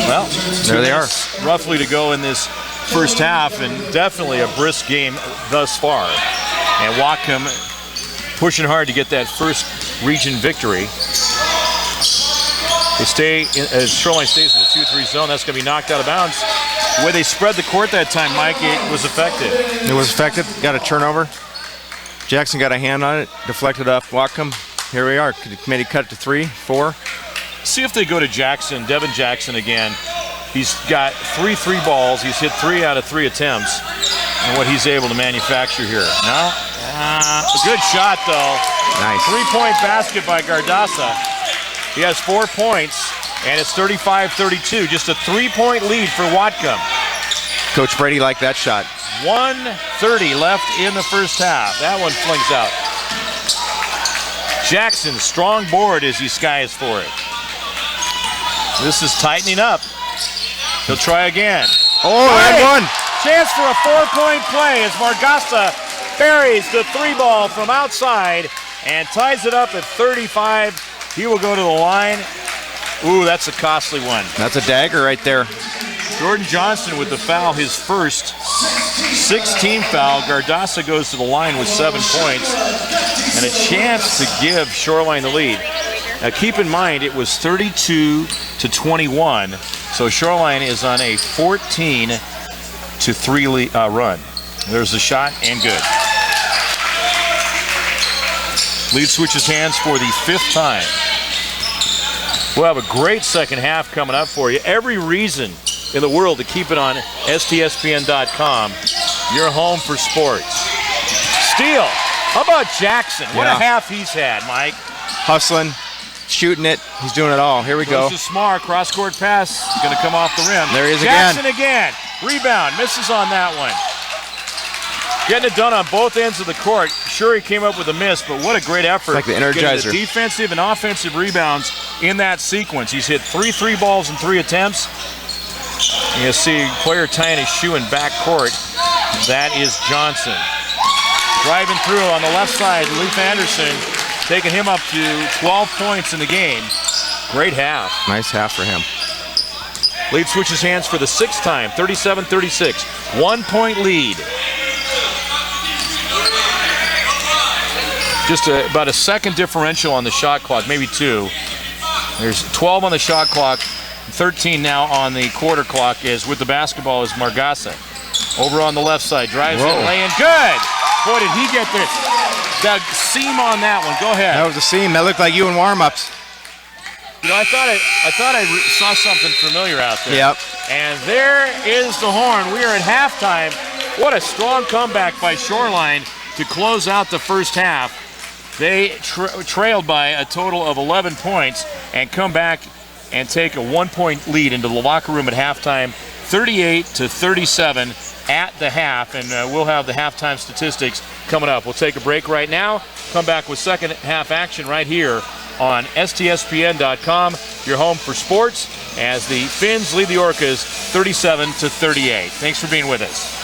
Speaker 1: Well,
Speaker 5: there they are.
Speaker 1: Roughly to go in this first half, and definitely a brisk game thus far. And Whatcom pushing hard to get that first region victory. They stay as Shoreline stays in the 2-3 zone. That's going to be knocked out of bounds. The way they spread the court that time, Mike, it was effective.
Speaker 5: It was effective. Got a turnover. Jackson got a hand on it, deflected off Whatcom. Here we are. Maybe cut it to 3, 4.
Speaker 1: See if they go to Jackson, Devin Jackson again. He's got 3 balls. He's hit 3 out of 3 attempts. And what he's able to manufacture here. No? A good shot, though.
Speaker 5: Nice.
Speaker 1: 3-point basket by Gardassa. He has 4 points, and it's 35-32. Just a 3-point lead for Whatcom.
Speaker 5: Coach Brady liked that shot.
Speaker 1: 1:30 left in the first half. That one flings out. Jackson, strong board as he skies for it. This is tightening up. He'll try again.
Speaker 5: Oh, and one.
Speaker 1: Chance for a 4-point play as Margasa buries the 3-ball from outside and ties it up at 35. He will go to the line. Ooh, that's a costly one.
Speaker 5: That's a dagger right there.
Speaker 1: Jordan Johnson with the foul, his first 16 foul. Gardasa goes to the line with 7 points and a chance to give Shoreline the lead. Now keep in mind it was 32-21, so Shoreline is on a 14-3 run. There's the shot and good. Lead switches hands for the 5th time. We'll have a great second half coming up for you. Every reason in the world to keep it on STSPN.com. Your home for sports. Steal. How about Jackson? What a half he's had, Mike.
Speaker 5: Hustling, shooting it. He's doing it all. Here we go.
Speaker 1: Goes to Smar. Cross-court pass. Going to come off the rim.
Speaker 5: There he is
Speaker 1: Jackson again. Rebound. Misses on that one. Getting it done on both ends of the court. Sure, he came up with a miss, but what a great effort.
Speaker 5: It's like the Energizer.
Speaker 1: Getting the defensive and offensive rebounds in that sequence. He's hit 3 balls in 3 attempts. You see player tying his shoe in backcourt. That is Johnson. Driving through on the left side, Leif Anderson, taking him up to 12 points in the game. Great half.
Speaker 5: Nice half for him.
Speaker 1: Lead switches hands for the 6th time, 37-36. 1-point lead. Just about a second differential on the shot clock, maybe 2. There's 12 on the shot clock, 13 now on the quarter clock is with the basketball is Margasa. Over on the left side, drives it, laying good. Boy, did he get this. The seam on that one, go ahead.
Speaker 5: That was a seam. That looked like you in warm-ups.
Speaker 1: You know, I thought I saw something familiar out there.
Speaker 5: Yep.
Speaker 1: And there is the horn. We are at halftime. What a strong comeback by Shoreline to close out the first half. They trailed by a total of 11 points and come back and take a 1-point lead into the locker room at halftime, 38-37 at the half. And we'll have the halftime statistics coming up. We'll take a break right now, come back with second half action right here on STSPN.com, your home for sports, as the Finns lead the Orcas 37-38. Thanks for being with us.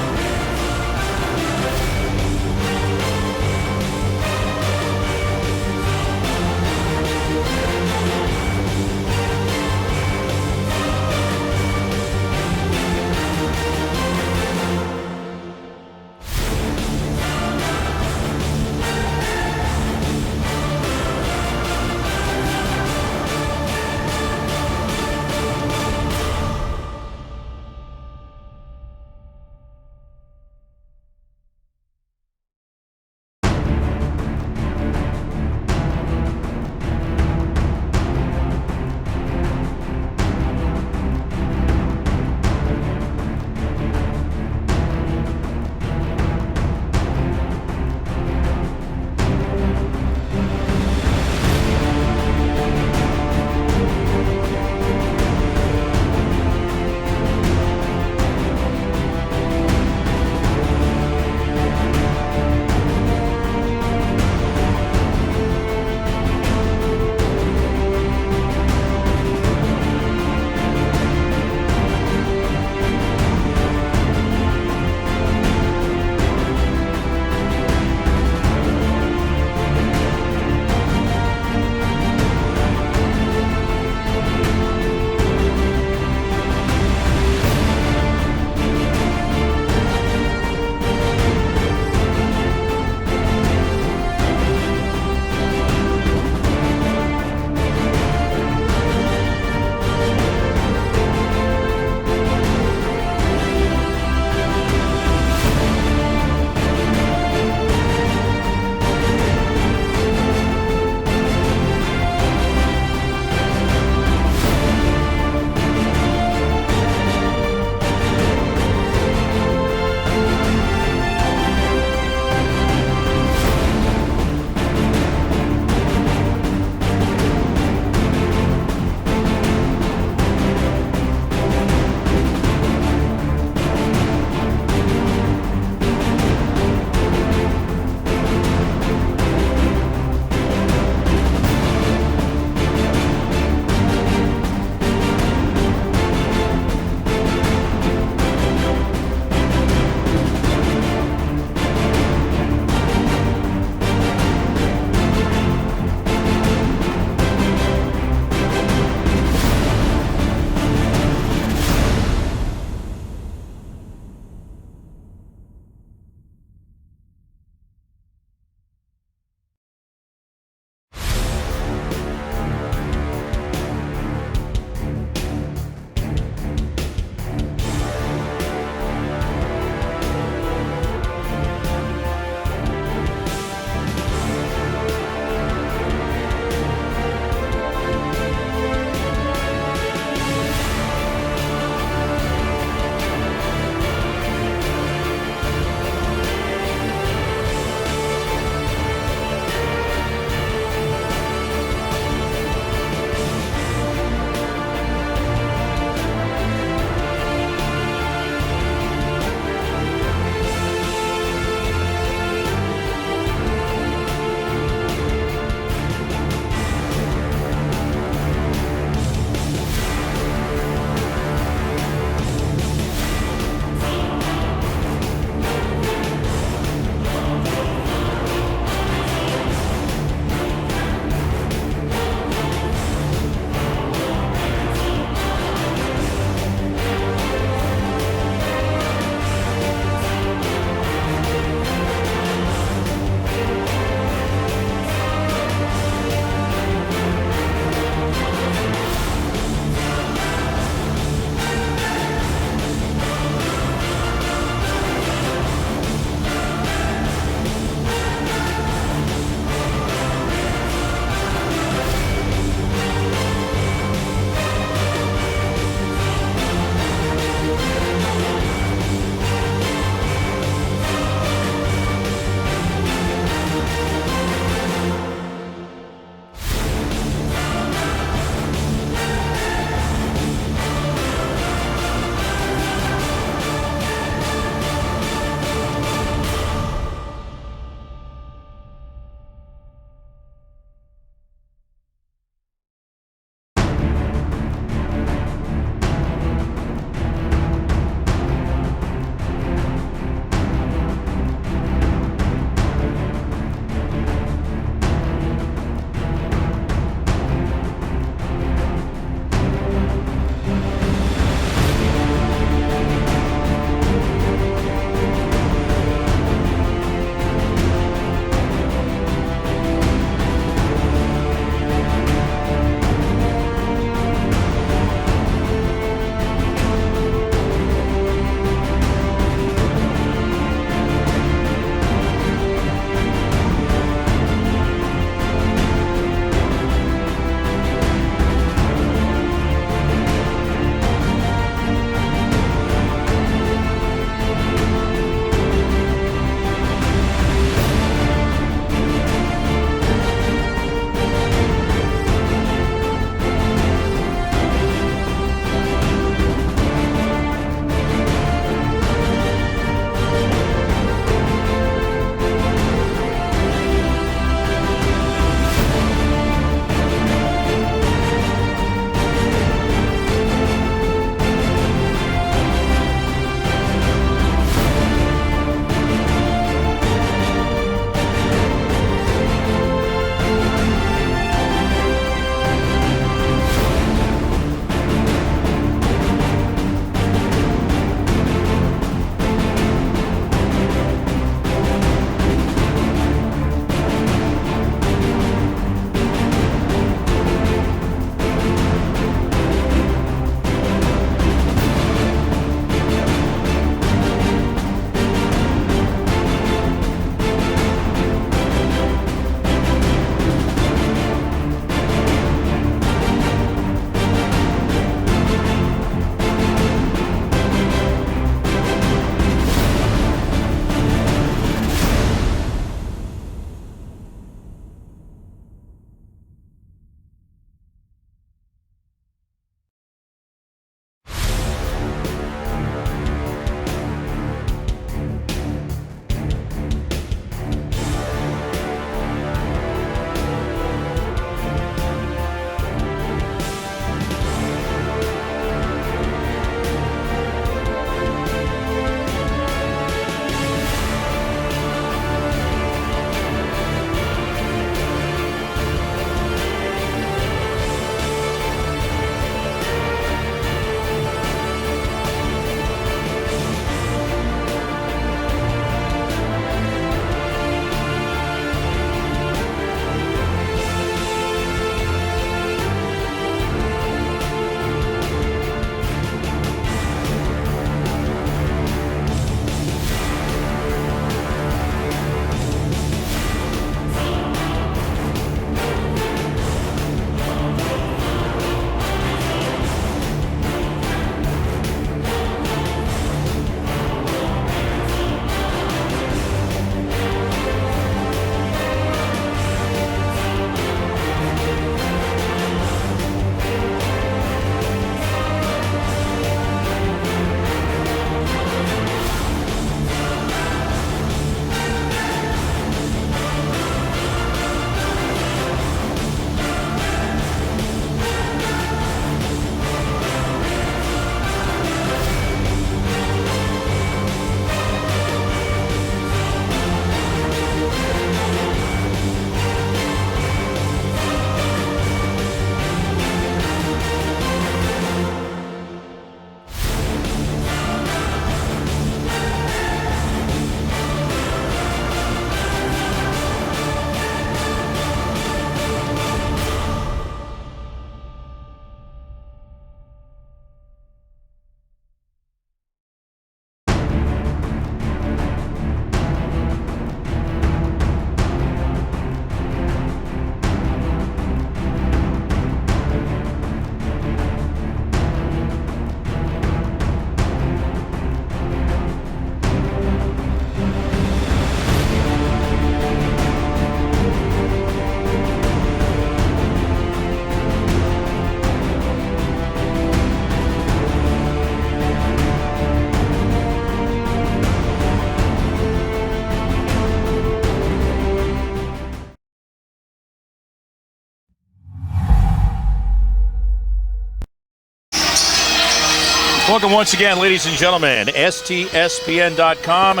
Speaker 1: Welcome once again, ladies and gentlemen. STSPN.com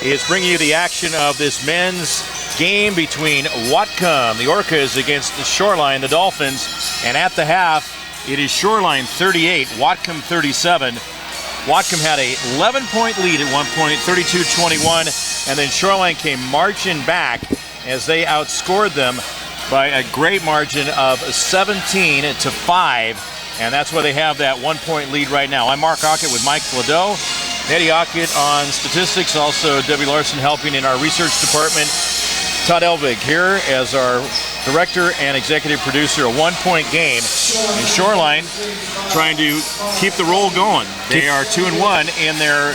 Speaker 1: is bringing you the action of this men's game between Whatcom, the Orcas, against the Shoreline, the Dolphins. And at the half, it is Shoreline 38, Whatcom 37. Whatcom had a 11-point lead at one point, 32-21, and then Shoreline came marching back as they outscored them by a great margin of 17-5, and that's why they have that 1-point lead right now. I'm Mark Aucutt with Mike LaDoe, Eddie Aucutt on statistics, also Debbie Larson helping in our research department. Todd Elvig here as our director and executive producer. A 1-point game. And Shoreline trying to keep the roll going. They are 2-1 in their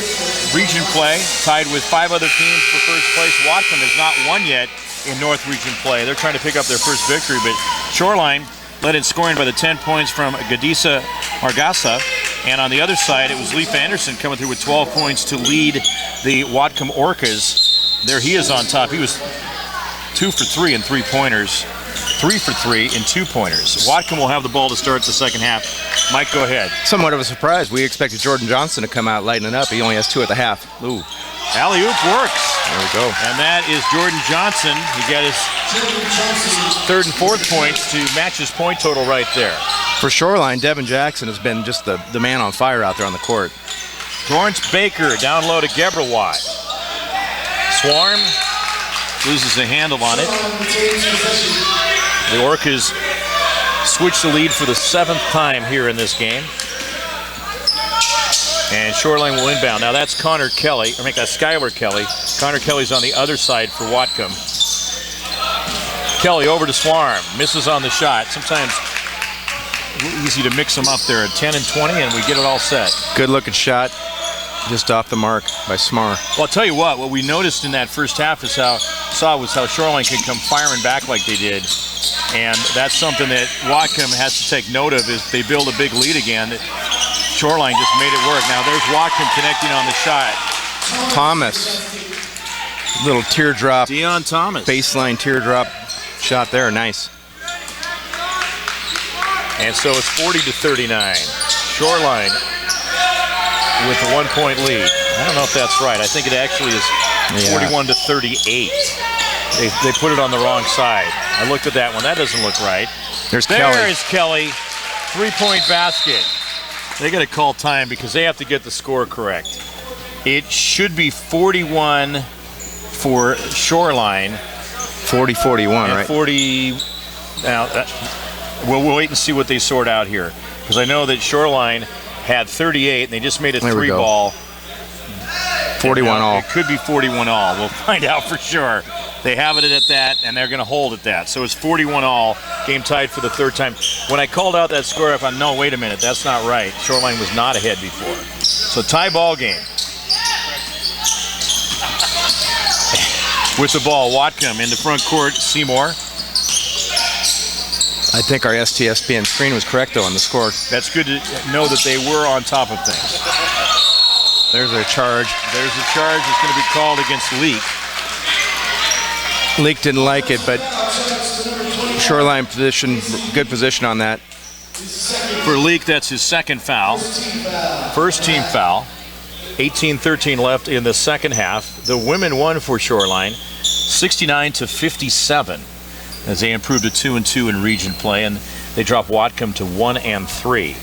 Speaker 1: region play, tied with 5 other teams for first place. Whatcom has not won yet in North Region play. They're trying to pick up their first victory, but Shoreline led in scoring by the 10 points from Gadisa Margasa. And on the other side, it was Leif Anderson coming through with 12 points to lead the Whatcom Orcas. There he is on top. He was 2 for 3 in 3-pointers, 3 for 3 in 2-pointers. Whatcom will have the ball to start the second half. Mike, go ahead.
Speaker 5: Somewhat of a surprise. We expected Jordan Johnson to come out lightening up. He only has 2 at the half. Ooh.
Speaker 1: Alley-oop works.
Speaker 5: There we go.
Speaker 1: And that is Jordan Johnson. He got his 3rd and 4th points to match his point total right there.
Speaker 5: For Shoreline, Devin Jackson has been just the man on fire out there on the court.
Speaker 1: Torrance Baker down low to Gebrawat. Swarm loses the handle on it. The Orcas switch the lead for the 7th time here in this game. And Shoreline will inbound. Now that's Connor Kelly, or make that Skylar Kelly. Connor Kelly's on the other side for Whatcom. Kelly over to Swarm, misses on the shot. Sometimes a little easy to mix them up there at 10 and 20, and we get it all set.
Speaker 5: Good looking shot, just off the mark by Smar.
Speaker 1: Well, I'll tell you what we noticed in that first half is how Shoreline could come firing back like they did. And that's something that Whatcom has to take note of is they build a big lead again. Shoreline just made it work. Now there's Whatcom connecting on the shot.
Speaker 5: Thomas, little teardrop.
Speaker 1: Deion Thomas.
Speaker 5: Baseline teardrop shot there, nice.
Speaker 1: And so it's 40-39. Shoreline with a 1-point lead. I don't know if that's right. I think it actually is 41-38. They put it on the wrong side. I looked at that one. That doesn't look right.
Speaker 5: There is
Speaker 1: Kelly. 3-point basket. They got to call time because they have to get the score correct. It should be 41 for Shoreline.
Speaker 5: 40-41, right?
Speaker 1: 40. Now, we'll wait and see what they sort out here because I know that Shoreline had 38 and they just made a 3-ball.
Speaker 5: 41 all.
Speaker 1: It could be 41 all. We'll find out for sure. They have it at that, and they're going to hold at that. So it's 41 all. Game tied for the 3rd time. When I called out that score, I thought, no, wait a minute, that's not right. Shoreline was not ahead before. So tie ball game. With the ball, Whatcom in the front court, Seymour.
Speaker 5: I think our STSPN screen was correct, though, on the score.
Speaker 1: That's good to know that they were on top of things.
Speaker 5: There's a charge.
Speaker 1: There's a charge that's going to be called against Leak.
Speaker 5: Leak didn't like it, but Shoreline position, good position on that.
Speaker 1: For Leak, that's his 2nd foul. First team foul. 18-13 left in the second half. The women won for Shoreline, 69-57, as they improved to 2-2 in region play, and they dropped Whatcom to 1-3.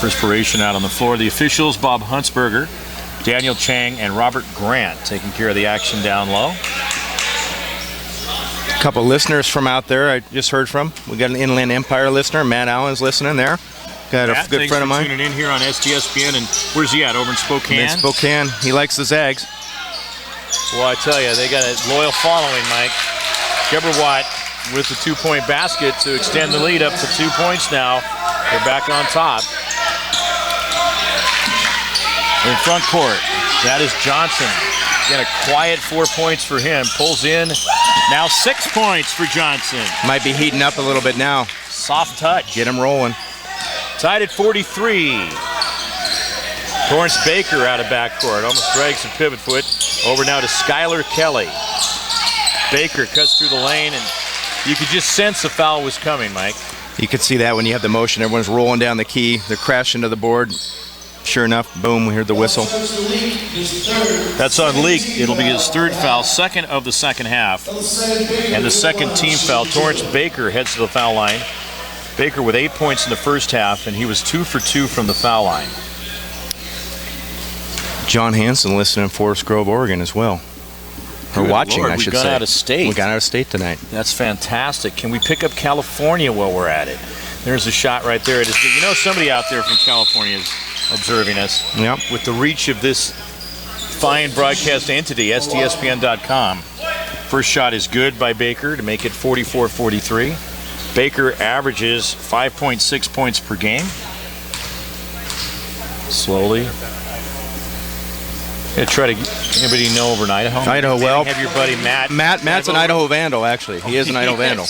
Speaker 1: Perspiration out on the floor. The officials, Bob Huntsberger, Daniel Chang, and Robert Grant taking care of the action down low.
Speaker 5: A couple listeners from out there I just heard from. We got an Inland Empire listener. Matt Allen's listening there. Got
Speaker 1: Matt,
Speaker 5: a good friend of mine.
Speaker 1: Tuning in here on STSPN, and where's he at? Over in Spokane?
Speaker 5: In Spokane. He likes the Zags.
Speaker 1: Well, I tell you, they got a loyal following, Mike. Gebrawat with the 2-point basket to extend the lead up to 2 points now. They're back on top. In front court, that is Johnson. Got a quiet 4 points for him. Pulls in. Now 6 points for Johnson.
Speaker 5: Might be heating up a little bit now.
Speaker 1: Soft touch.
Speaker 5: Get him rolling.
Speaker 1: Tied at 43. Torrance Baker out of backcourt. Almost drags a pivot foot. Over now to Skylar Kelly. Baker cuts through the lane, and you could just sense the foul was coming, Mike.
Speaker 5: You could see that when you have the motion. Everyone's rolling down the key. They're crashing to the board. Sure enough, boom, we heard the whistle.
Speaker 1: That's on Leak. It'll be his third foul, second of the second half. And the second team foul. Torrance Baker heads to the foul line. Baker with 8 points in the first half, and he was 2 for 2 from the foul line.
Speaker 5: John Hansen listening in Forest Grove, Oregon as well. Or
Speaker 1: Good
Speaker 5: watching,
Speaker 1: Lord,
Speaker 5: I should
Speaker 1: we
Speaker 5: say.
Speaker 1: got out of state.
Speaker 5: We got out of state tonight.
Speaker 1: That's fantastic. Can we pick up California while we're at it? There's a shot right there. It is, you know, somebody out there from California is observing us.
Speaker 5: Yep.
Speaker 1: With the reach of this fine broadcast entity, STSPN.com. First shot is good by Baker to make it 44-43. Baker averages 5.6 points per game. Slowly. Yeah, try to anybody know over in Idaho?
Speaker 5: Idaho, well,
Speaker 1: have your buddy Matt.
Speaker 5: Matt's an Idaho Vandal, actually. He is an Idaho Vandal.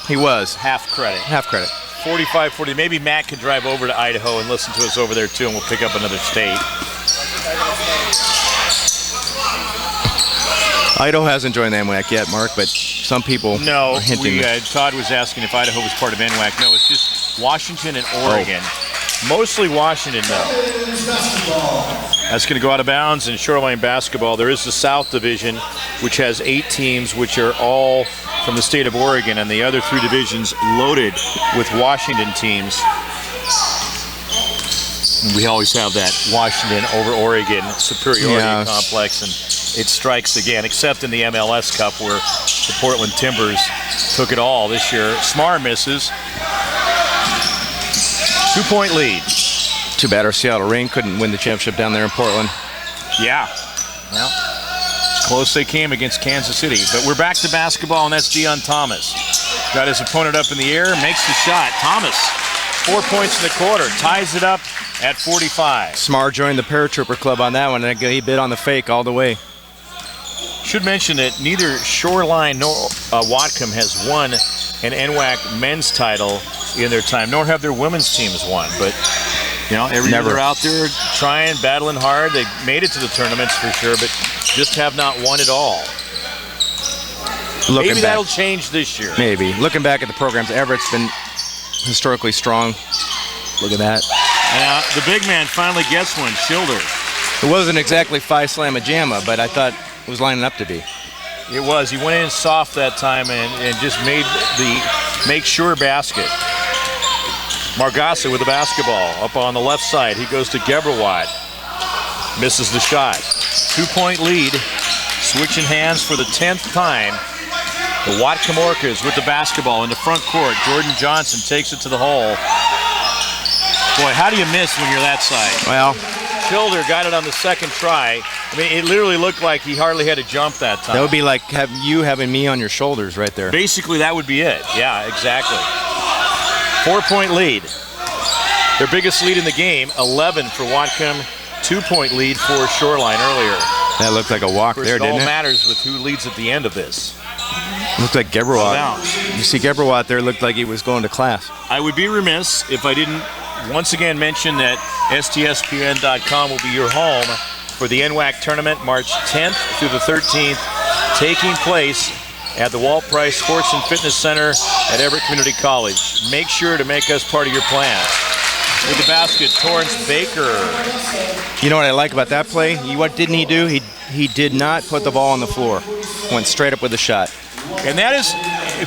Speaker 5: He was.
Speaker 1: Half credit.
Speaker 5: Half credit.
Speaker 1: 45-40. Maybe Matt can drive over to Idaho and listen to us over there too, and we'll pick up another state.
Speaker 5: Idaho hasn't joined the NWAC yet, Mark, but some people are hinting.
Speaker 1: Todd was asking if Idaho was part of NWAC. No, it's just Washington and Oregon. Mostly Washington, though. That's going to go out of bounds in Shoreline basketball. There is the South Division, which has 8 teams, which are all from the state of Oregon, and the other 3 divisions loaded with Washington teams. And we always have that Washington over Oregon superiority complex, and it strikes again, except in the MLS Cup where the Portland Timbers took it all this year. Smar misses. 2-point lead.
Speaker 5: Too bad our Seattle Reign couldn't win the championship down there in Portland.
Speaker 1: Yeah. Well, as close they came against Kansas City. But we're back to basketball, and that's Dion Thomas. Got his opponent up in the air, makes the shot. Thomas, 4 points in the quarter, ties it up at 45.
Speaker 5: Smar joined the Paratrooper Club on that one, and he bid on the fake all the way.
Speaker 1: Should mention that neither Shoreline nor Whatcom has won an NWAC men's title in their time, nor have their women's teams won. But, you know, every year they're out there trying, battling hard. They made it to the tournaments for sure, but just have not won it all. Maybe that'll change this year.
Speaker 5: Maybe. Looking back at the programs, Everett's been historically strong. Look at that.
Speaker 1: Now, the big man finally gets one, Schilder.
Speaker 5: It wasn't exactly Phi Slamma Jamma, but I thought it was lining up to be.
Speaker 1: It was. He went in soft that time and just made the make-sure basket. Margassa with the basketball up on the left side. He goes to Gebrawat. Misses the shot. 2-point lead. Switching hands for the 10th time. The Whatcom Orcas with the basketball in the front court. Jordan Johnson takes it to the hole. Boy, how do you miss when you're that side?
Speaker 5: Well,
Speaker 1: Schilder got it on the second try. I mean, it literally looked like he hardly had to jump that time.
Speaker 5: that would be like having me on your shoulders right there.
Speaker 1: Basically, that would be it. Yeah, exactly. 4-point lead. Their biggest lead in the game, 11 for Whatcom. 2-point lead for Shoreline earlier.
Speaker 5: That looked like a walk there, didn't it?
Speaker 1: It all matters with who leads at the end of this.
Speaker 5: Looked like Gebrawat. You see Gebrawat there looked like he was going to class.
Speaker 1: I would be remiss if I didn't once again mention that STSPN.com will be your home for the NWAC tournament March 10th through the 13th, taking place at the Walt Price Sports and Fitness Center at Everett Community College. Make sure to make us part of your plan. With the basket, Torrance Baker.
Speaker 5: You know what I like about that play? What didn't he do? He did not put the ball on the floor. Went straight up with the shot.
Speaker 1: And that is,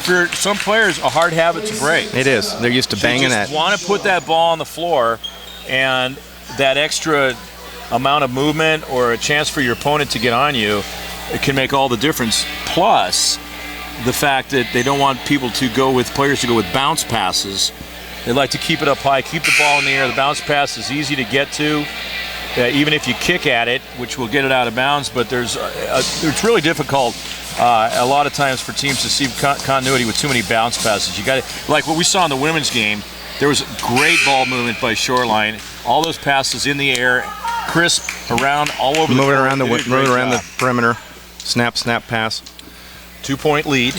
Speaker 1: for some players, a hard habit to break.
Speaker 5: It is. They're used to banging that.
Speaker 1: You want to put that ball on the floor, and that extra amount of movement or a chance for your opponent to get on you, it can make all the difference. Plus, the fact that they don't want players to go with bounce passes. They like to keep it up high, keep the ball in the air. The bounce pass is easy to get to, even if you kick at it, which will get it out of bounds. But it's really difficult a lot of times for teams to see continuity with too many bounce passes. You got to, like what we saw in the women's game. There was great ball movement by Shoreline. All those passes in the air, crisp around all over.
Speaker 5: Moving around the perimeter, snap pass.
Speaker 1: 2-point lead.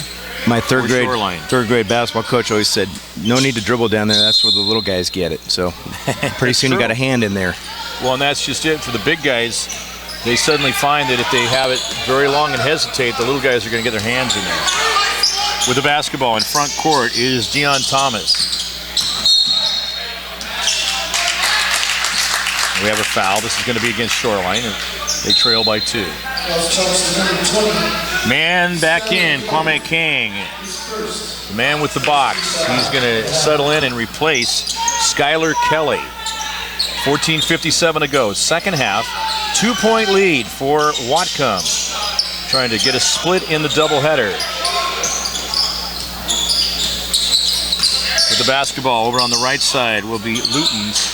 Speaker 5: My third grade basketball coach always said, no need to dribble down there. That's where the little guys get it. So pretty soon you got a hand in there.
Speaker 1: Well, and that's just it for the big guys. They suddenly find that if they have it very long and hesitate, the little guys are going to get their hands in there. with the basketball in front court is Dion Thomas. We have a foul. This is going to be against Shoreline. They trail by 2. Man back in, Kwame Kang. The man with the box. He's going to settle in and replace Skylar Kelly. 14:57 to go. Second half. 2-point lead for Whatcom. Trying to get a split in the doubleheader. With the basketball over on the right side will be Luton's.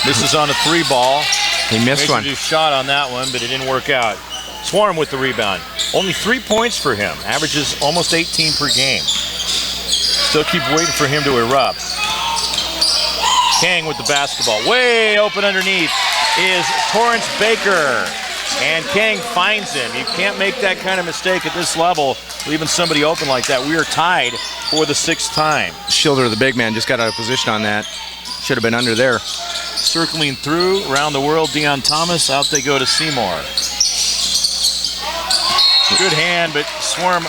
Speaker 1: Misses on a 3 ball.
Speaker 5: He missed one.
Speaker 1: Makes a shot on that one, but it didn't work out. Swarm with the rebound. Only 3 points for him. Averages almost 18 per game. Still keep waiting for him to erupt. Kang with the basketball. Way open underneath is Torrance Baker. And Kang finds him. You can't make that kind of mistake at this level, leaving somebody open like that. We are tied for the 6th time.
Speaker 5: Schilder, the big man, just got out of position on that. Should have been under there.
Speaker 1: Circling through, around the world, Dion Thomas. Out they go to Seymour. Good hand, but Swarm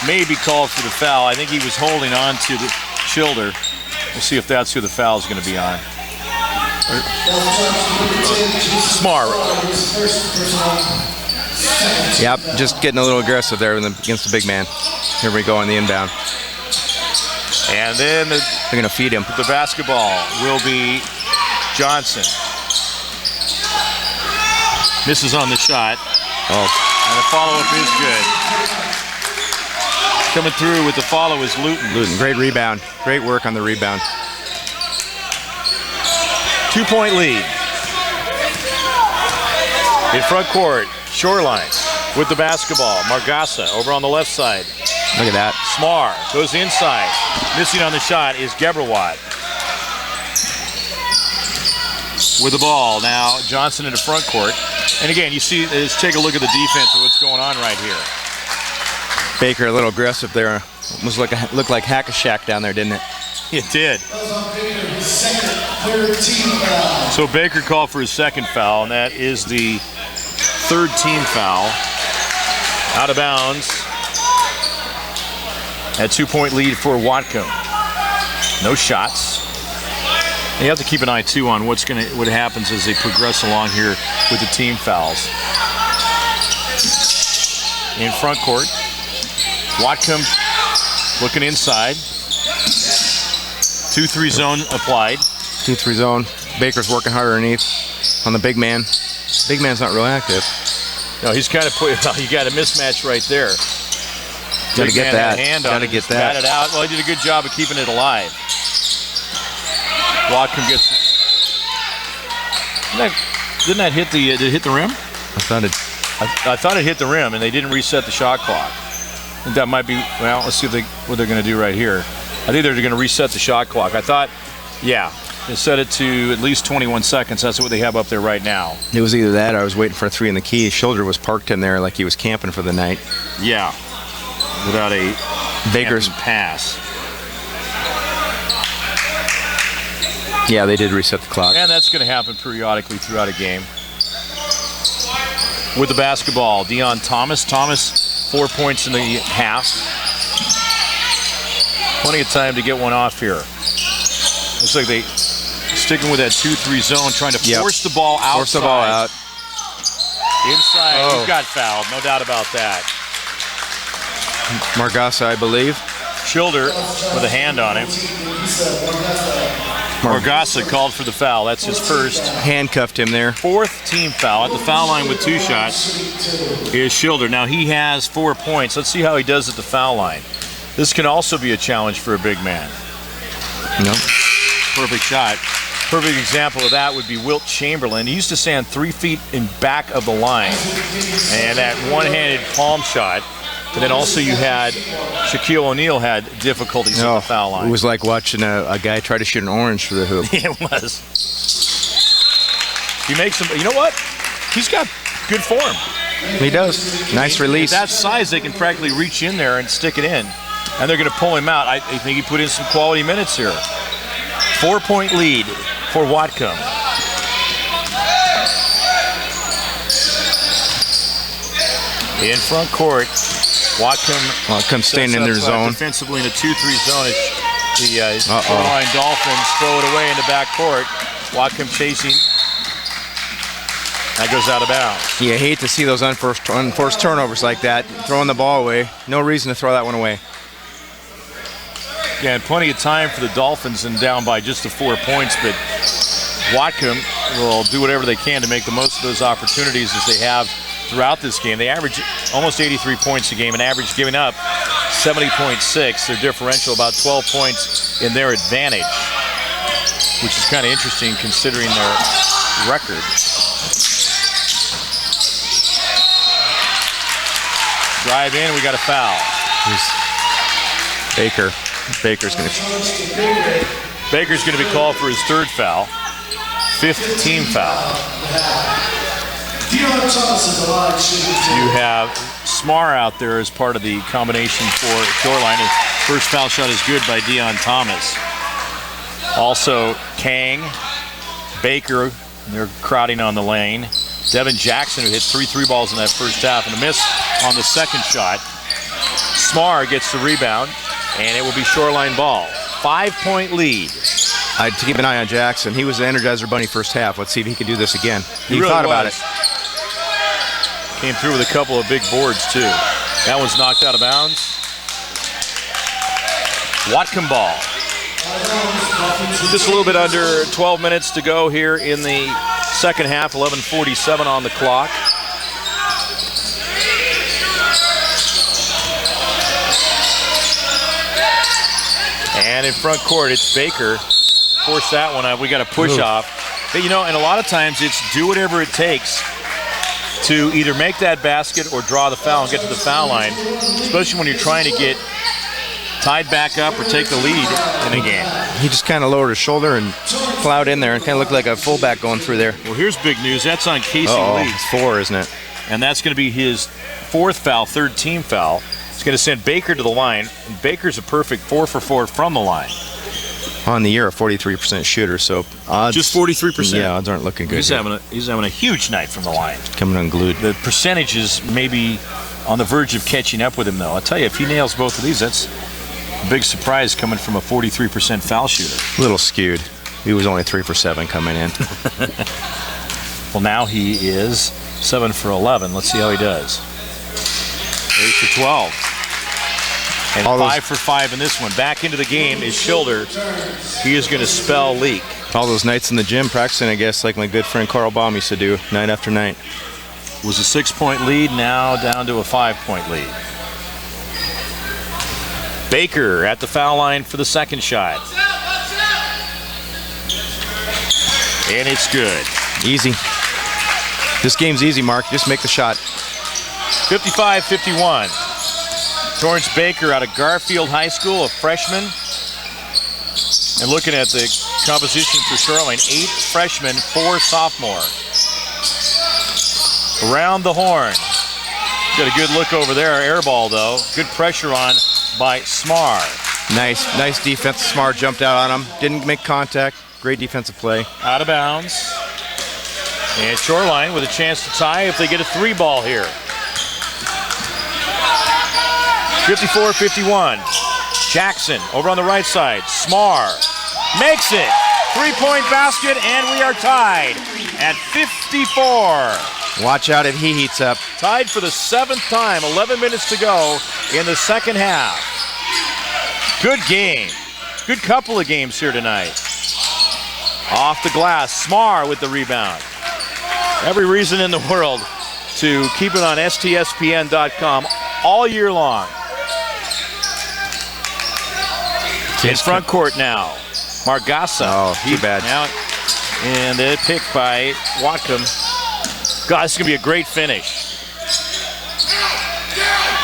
Speaker 1: may be called for the foul. I think he was holding on to the Schilder. We'll see if that's who the foul is going to be on. Smart.
Speaker 5: Yep, just getting a little aggressive there against the big man. Here we go on the inbound.
Speaker 1: And then
Speaker 5: they're going to feed him.
Speaker 1: The basketball will be Johnson. Misses on the shot.
Speaker 5: Oh.
Speaker 1: And the follow-up is good. Coming through with the follow is Luton.
Speaker 5: Luton, great rebound. Great work on the rebound.
Speaker 1: 2-point lead. In front court, Shoreline with the basketball. Margassa over on the left side.
Speaker 5: Look at that.
Speaker 1: Smar goes inside. Missing on the shot is Gebrawat. With the ball now, Johnson in the front court. And again, you see, let's take a look at the defense of what's going on right here.
Speaker 5: Baker a little aggressive there. Almost looked like Hack-a-Shack down there, didn't it?
Speaker 1: It did. So Baker called for his second foul, and that is the 3rd team foul. Out of bounds. A 2-point lead for Whatcom. No shots. And you have to keep an eye too on what happens as they progress along here with the team fouls. In front court, Whatcom looking inside. 2-3 zone applied.
Speaker 5: 2-3 zone. Baker's working hard underneath on the big man. Big man's not real active.
Speaker 1: No, he's kind of put. You got a mismatch right there.
Speaker 5: Got to get that.
Speaker 1: Got to get that. Got it out. Well, he did a good job of keeping it alive. Whatcom gets. Didn't that hit the? Did it hit the rim? I thought it hit the rim, and they didn't reset the shot clock. I think that might be. Well, let's see what they're going to do right here. I think they're going to reset the shot clock. I thought, yeah, they set it to at least 21 seconds. That's what they have up there right now.
Speaker 5: It was either that or I was waiting for a 3 in the key. Shoulder was parked in there like he was camping for the night.
Speaker 1: Yeah, without a
Speaker 5: Baker's
Speaker 1: pass.
Speaker 5: Yeah, they did reset the clock.
Speaker 1: And that's going to happen periodically throughout a game. With the basketball, Dion Thomas. Thomas, 4 points in the half. Plenty of time to get one off here. Looks like they sticking with that 2-3 zone, trying to force the ball outside.
Speaker 5: Force the ball out.
Speaker 1: Inside, He got fouled, no doubt about that.
Speaker 5: Margassa, I believe.
Speaker 1: Schilder with a hand on him. Margassa called for the foul. That's his first.
Speaker 5: Handcuffed him there.
Speaker 1: 4th team foul. At the foul line with 2 shots is Schilder. Now he has 4 points. Let's see how he does at the foul line. This can also be a challenge for a big man.
Speaker 5: No.
Speaker 1: Perfect shot. Perfect example of that would be Wilt Chamberlain. He used to stand 3 feet in back of the line. And that one-handed palm shot. But then also you had Shaquille O'Neal had difficulties at the foul line.
Speaker 5: It was like watching a guy try to shoot an orange through the hoop.
Speaker 1: It was. He makes some. You know what? He's got good form.
Speaker 5: He does. Nice release.
Speaker 1: At that size, they can practically reach in there and stick it in. And they're going to pull him out. I think he put in some quality minutes here. 4-point lead for Whatcom. In front court,
Speaker 2: Whatcom
Speaker 5: staying in their zone.
Speaker 2: Defensively in a 2-3 zone. The Shoreline Dolphins throw it away in the backcourt. Whatcom chasing. That goes out of bounds.
Speaker 5: You hate to see those unforced turnovers like that, throwing the ball away. No reason to throw that one away.
Speaker 2: Yeah, and plenty of time for the Dolphins and down by just the 4 points, but Whatcom will do whatever they can to make the most of those opportunities as they have throughout this game. They average almost 83 points a game, and average giving up 70.6. Their differential about 12 points in their advantage, which is kind of interesting considering their record. Drive in, we got a foul.
Speaker 5: Baker's going
Speaker 2: to be called for his 3rd foul. 5th team foul. You have Smar out there as part of the combination for Shoreline. His first foul shot is good by Dion Thomas. Also Kang, Baker, they're crowding on the lane. Devin Jackson, who hit 3 3-balls in that first half and a miss on the second shot. Smar gets the rebound, and it will be Shoreline ball. 5-point lead.
Speaker 5: I'd keep an eye on Jackson. He was the Energizer Bunny first half. Let's see if he can do this again. He
Speaker 2: really
Speaker 5: thought about it.
Speaker 2: Came through with a couple of big boards, too. That one's knocked out of bounds. Whatcom ball. Just a little bit under 12 minutes to go here in the second half. 11:47 on the clock. And in front court, it's Baker. Force that one up. We got a push off. But, you know, and a lot of times it's do whatever it takes to either make that basket or draw the foul and get to the foul line, especially when you're trying to get tied back up or take the lead in a game.
Speaker 5: He just kind of lowered his shoulder and plowed in there and kind of looked like a fullback going through there.
Speaker 2: Well, here's big news. That's on Casey Lee.
Speaker 5: It's 4, isn't it?
Speaker 2: And that's going to be his 4th foul, 3rd team foul. It's going to send Baker to the line. And Baker's a perfect 4 for 4 from the line.
Speaker 5: On the year, a 43% shooter, so odds.
Speaker 2: Just 43%.
Speaker 5: Yeah, odds aren't looking good.
Speaker 2: He's having a huge night from the line.
Speaker 5: Coming unglued.
Speaker 2: The percentages may be on the verge of catching up with him, though. I'll tell you, if he nails both of these, that's a big surprise coming from a 43% foul shooter.
Speaker 5: A little skewed. He was only 3 for 7 coming in.
Speaker 2: Well, now he is 7 for 11. Let's see how he does. 8 for 12. And 5 for 5 in this one. Back into the game is Schilder. He is going to spell leak.
Speaker 5: All those nights in the gym practicing, I guess, like my good friend Carl Baum used to do, night after night.
Speaker 2: Was a 6-point lead, now down to a 5-point lead. Baker at the foul line for the second shot. And it's good.
Speaker 5: Easy. This game's easy, Mark. Just make the shot.
Speaker 2: 55-51. Torrance Baker out of Garfield High School, a freshman. And looking at the composition for Shoreline, 8 freshmen, 4 sophomore. Around the horn. Got a good look over there. Air ball, though. Good pressure on by Smar.
Speaker 5: Nice defense. Smar jumped out on him. Didn't make contact. Great defensive play.
Speaker 2: Out of bounds. And Shoreline with a chance to tie if they get a 3-ball here. 54-51. Jackson over on the right side. Smar makes it. 3-point basket, and we are tied at 54.
Speaker 5: Watch out if he heats up.
Speaker 2: Tied for the 7th time. 11 minutes to go in the second half. Good game. Good couple of games here tonight. Off the glass. Smar with the rebound. Every reason in the world to keep it on STSPN.com all year long. In front court now. Margassa.
Speaker 5: Oh, too bad.
Speaker 2: Now, and a pick by Whatcom. God, this is going to be a great finish.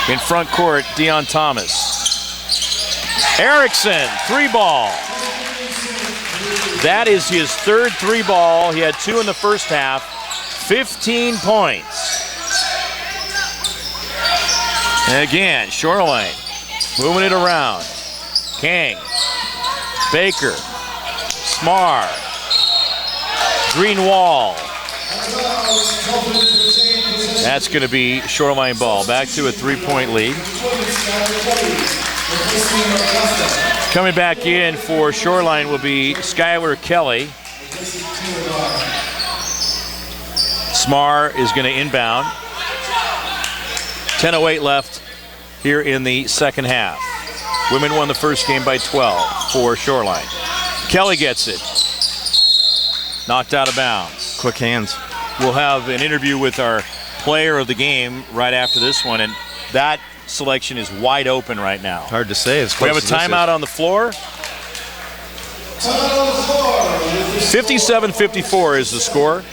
Speaker 2: In front court, Dion Thomas. Erickson, 3-ball. That is his 3rd 3-ball. He had 2 in the first half. 15 points. And again, Shoreline moving it around. Kang, Baker, Smar, Greenwall,
Speaker 1: That's going to be Shoreline ball. Back to a 3-point lead. Coming back in for Shoreline will be Skylar Kelly. Smar is going to inbound. 10:08 left here in the second half. Women won the first game by 12 for Shoreline. Kelly gets it. Knocked out of bounds.
Speaker 5: Quick hands.
Speaker 1: We'll have an interview with our player of the game right after this one, and that selection is wide open right now.
Speaker 5: Hard to say.
Speaker 1: We have a timeout on the floor. 57-54 is the score.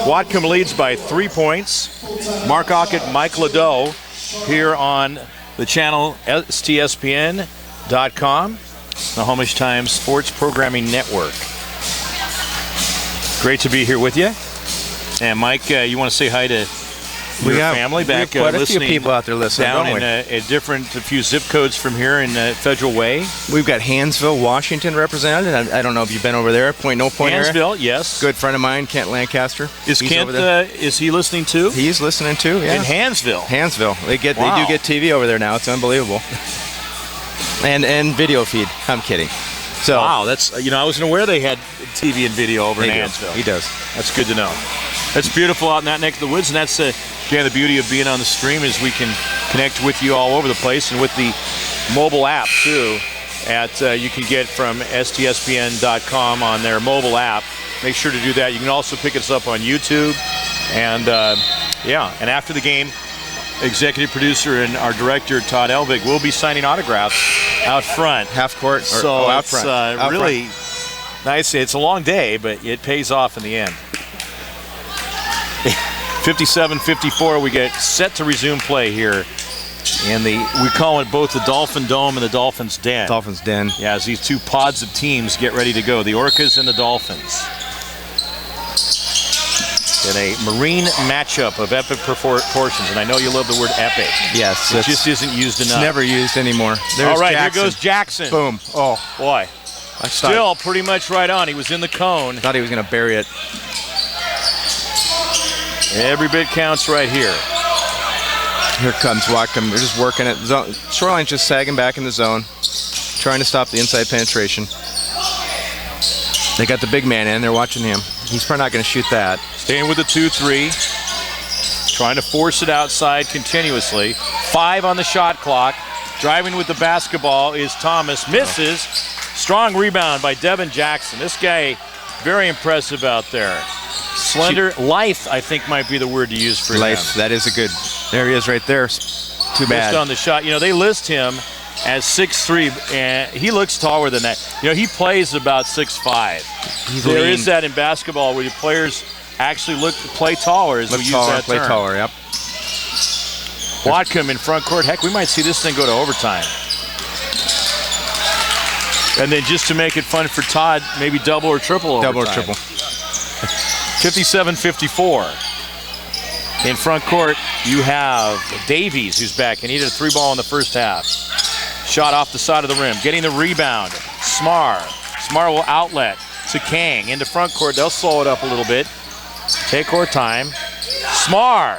Speaker 1: Whatcom leads by 3 points. Mark Aucutt, Mike LaDoe here on the channel STSPN.com, the Homish Times Sports Programming Network. Great to be here with you. And Mike, you want to say hi to your family back
Speaker 5: quite a few
Speaker 1: listening
Speaker 5: people out there listening,
Speaker 1: down
Speaker 5: don't
Speaker 1: in
Speaker 5: we?
Speaker 1: a few zip codes from here in Federal Way.
Speaker 5: We've got Hansville, Washington represented. I don't know if you've been over there. Point area.
Speaker 1: Hansville, yes.
Speaker 5: Good friend of mine, Kent Lancaster.
Speaker 1: Is
Speaker 5: He's
Speaker 1: Kent?
Speaker 5: over there.
Speaker 1: Is he listening too?
Speaker 5: He's listening too. Yeah.
Speaker 1: In Hansville.
Speaker 5: They do get TV over there now. It's unbelievable. and video feed. I'm kidding. So
Speaker 1: wow, that's I wasn't aware they had TV and video over in Hansville.
Speaker 5: He does.
Speaker 1: That's good to know. That's beautiful out in that neck of the woods, and that's again the beauty of being on the stream is we can connect with you all over the place, and with the mobile app too. You can get from STSPN.com on their mobile app. Make sure to do that. You can also pick us up on YouTube, and and after the game, executive producer and our director Todd Elvig will be signing autographs out front,
Speaker 5: half court.
Speaker 1: Out front. Really nice. It's a long day, but it pays off in the end. 57-54, we get set to resume play here in we call it both the Dolphin Dome and the Dolphins Den.
Speaker 5: Dolphins Den.
Speaker 1: Yeah, as these two pods of teams get ready to go, the Orcas and the Dolphins. In a marine matchup of epic proportions, and I know you love the word epic.
Speaker 5: Yes.
Speaker 1: It just isn't used enough.
Speaker 5: It's never used anymore. There's
Speaker 1: all right,
Speaker 5: Jackson.
Speaker 1: Here goes Jackson.
Speaker 5: Boom. Oh.
Speaker 1: Boy. Still pretty much right on. He was in the cone.
Speaker 5: Thought he was going to bury it.
Speaker 1: Every bit counts right here.
Speaker 5: Here comes Whatcom. They're just working it. Shoreline's just sagging back in the zone, trying to stop the inside penetration. They got the big man in. They're watching him. He's probably not going to shoot that.
Speaker 1: Staying with the 2-3. Trying to force it outside continuously. 5 on the shot clock. Driving with the basketball is Thomas. Misses. Strong rebound by Devin Jackson. This guy, very impressive out there. Slender. Lithe, I think, might be the word to use for him.
Speaker 5: Lithe, that is a good. There he is right there. Too bad.
Speaker 1: Just on the shot. They list him as 6'3", and he looks taller than that. He plays about 6'5". There is that in basketball where the players actually play taller as we use that term.
Speaker 5: Play taller, yep.
Speaker 1: Whatcom in front court. Heck, we might see this thing go to overtime. And then just to make it fun for Todd, maybe double or triple overtime.
Speaker 5: Double or triple.
Speaker 1: 57-54. In front court, you have Davies, who's back, and he did a 3-ball in the first half. Shot off the side of the rim. Getting the rebound. Smar. Smar will outlet to Kang. Into front court. They'll slow it up a little bit. Take court time. Smar.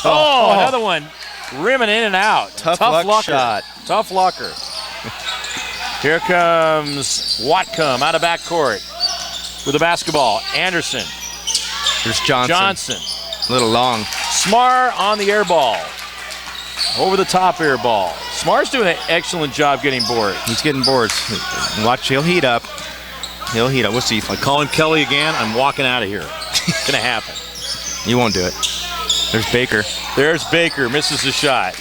Speaker 1: Oh, another one. Rimming in and out.
Speaker 5: Tough luck shot.
Speaker 1: Tough lucker. Here comes Whatcom out of backcourt with the basketball. Anderson.
Speaker 5: There's Johnson. A little long.
Speaker 1: Smar on the air ball. Over the top air ball. Smar's doing an excellent job getting boards.
Speaker 5: He's getting boards. Watch, he'll heat up. He'll heat up. We'll see.
Speaker 1: I call him Kelly again. I'm walking out of here. It's going to happen.
Speaker 5: You won't do it. There's Baker.
Speaker 1: There's Baker. Misses the shot.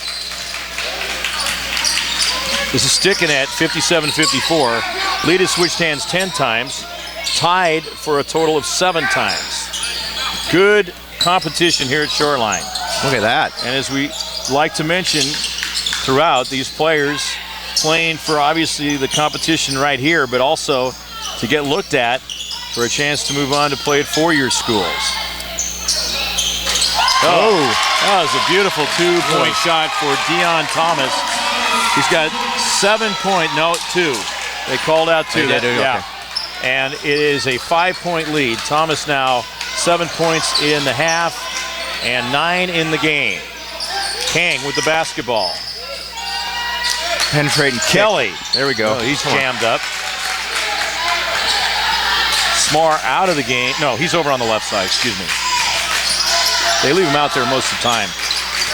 Speaker 1: This is sticking at 57-54. Lead has switched hands 10 times. Tied for a total of 7 times. Good competition here at Shoreline.
Speaker 5: Look at that.
Speaker 1: And as we like to mention throughout, these players playing for obviously the competition right here, but also to get looked at for a chance to move on to play at 4-year schools. That was a beautiful 2-point shot for Dion Thomas. He's got 2. They called out 2.
Speaker 5: Okay.
Speaker 1: And it is a 5-point lead. Thomas now
Speaker 2: 7 points in the half and 9 in the game. Kang with the basketball.
Speaker 5: Penetrating
Speaker 2: Kelly.
Speaker 5: There we go.
Speaker 2: Oh, he's jammed up. Smar out of the game. No, he's over on the left side, excuse me. They leave him out there most of the time.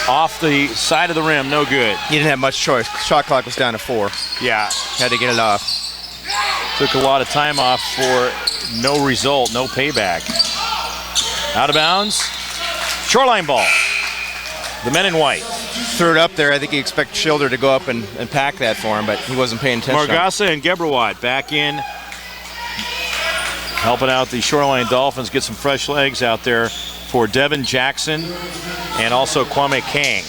Speaker 2: Off the side of the rim, no good.
Speaker 5: He didn't have much choice. Shot clock was down to 4.
Speaker 2: Yeah.
Speaker 5: Had to get it off.
Speaker 2: Took a lot of time off for no result, no payback. Out of bounds. Shoreline ball. The men in white.
Speaker 5: Threw it up there. I think he expected Schilder to go up and pack that for him, but he wasn't paying attention.
Speaker 2: Margasa and Gebrawat back in. Helping out the Shoreline Dolphins, get some fresh legs out there for Devin Jackson and also Kwame Kang.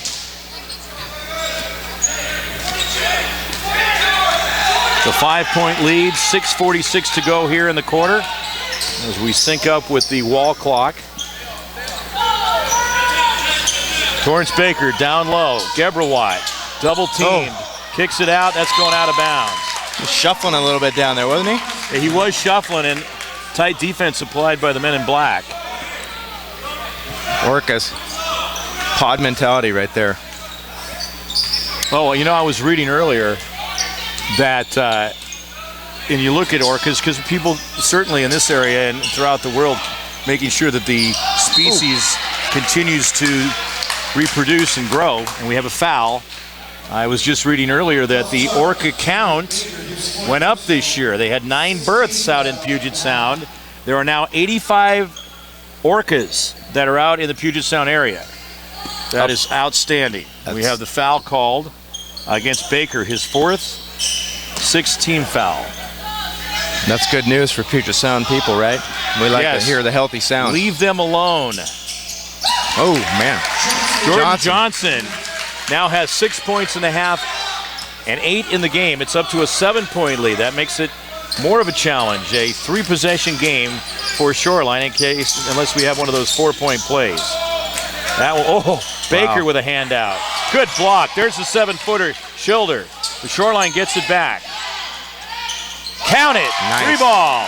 Speaker 2: The 5-point lead, 6:46 to go here in the quarter as we sync up with the wall clock. Torrance Baker down low. Gebrawat double teamed. Kicks it out. That's going out of bounds.
Speaker 5: He was shuffling a little bit down there, wasn't he?
Speaker 2: He was shuffling, and tight defense applied by the men in black.
Speaker 5: Orca's pod mentality right there.
Speaker 2: Oh, you know, I was reading earlier that, and you look at orcas, because people certainly in this area and throughout the world making sure that the species continues to reproduce and grow, and we have a foul. I was just reading earlier that the orca count went up this year. They had 9 births out in Puget Sound. There are now 85 orcas that are out in the Puget Sound area. That is outstanding. We have the foul called against Baker, his 4th, 6th team foul.
Speaker 5: That's good news for Puget Sound people, right? We like to hear the healthy sound.
Speaker 2: Leave them alone.
Speaker 5: Oh, man.
Speaker 2: Jordan Johnson now has 6 points in the half and 8 in the game. It's up to a 7-point lead. That makes it more of a challenge, a 3-possession game for Shoreline unless we have one of those 4-point plays. That will, Baker with a handout. Good block. There's the 7-footer, Schilder. The Shoreline gets it back. Count it.
Speaker 5: Nice.
Speaker 2: 3-ball.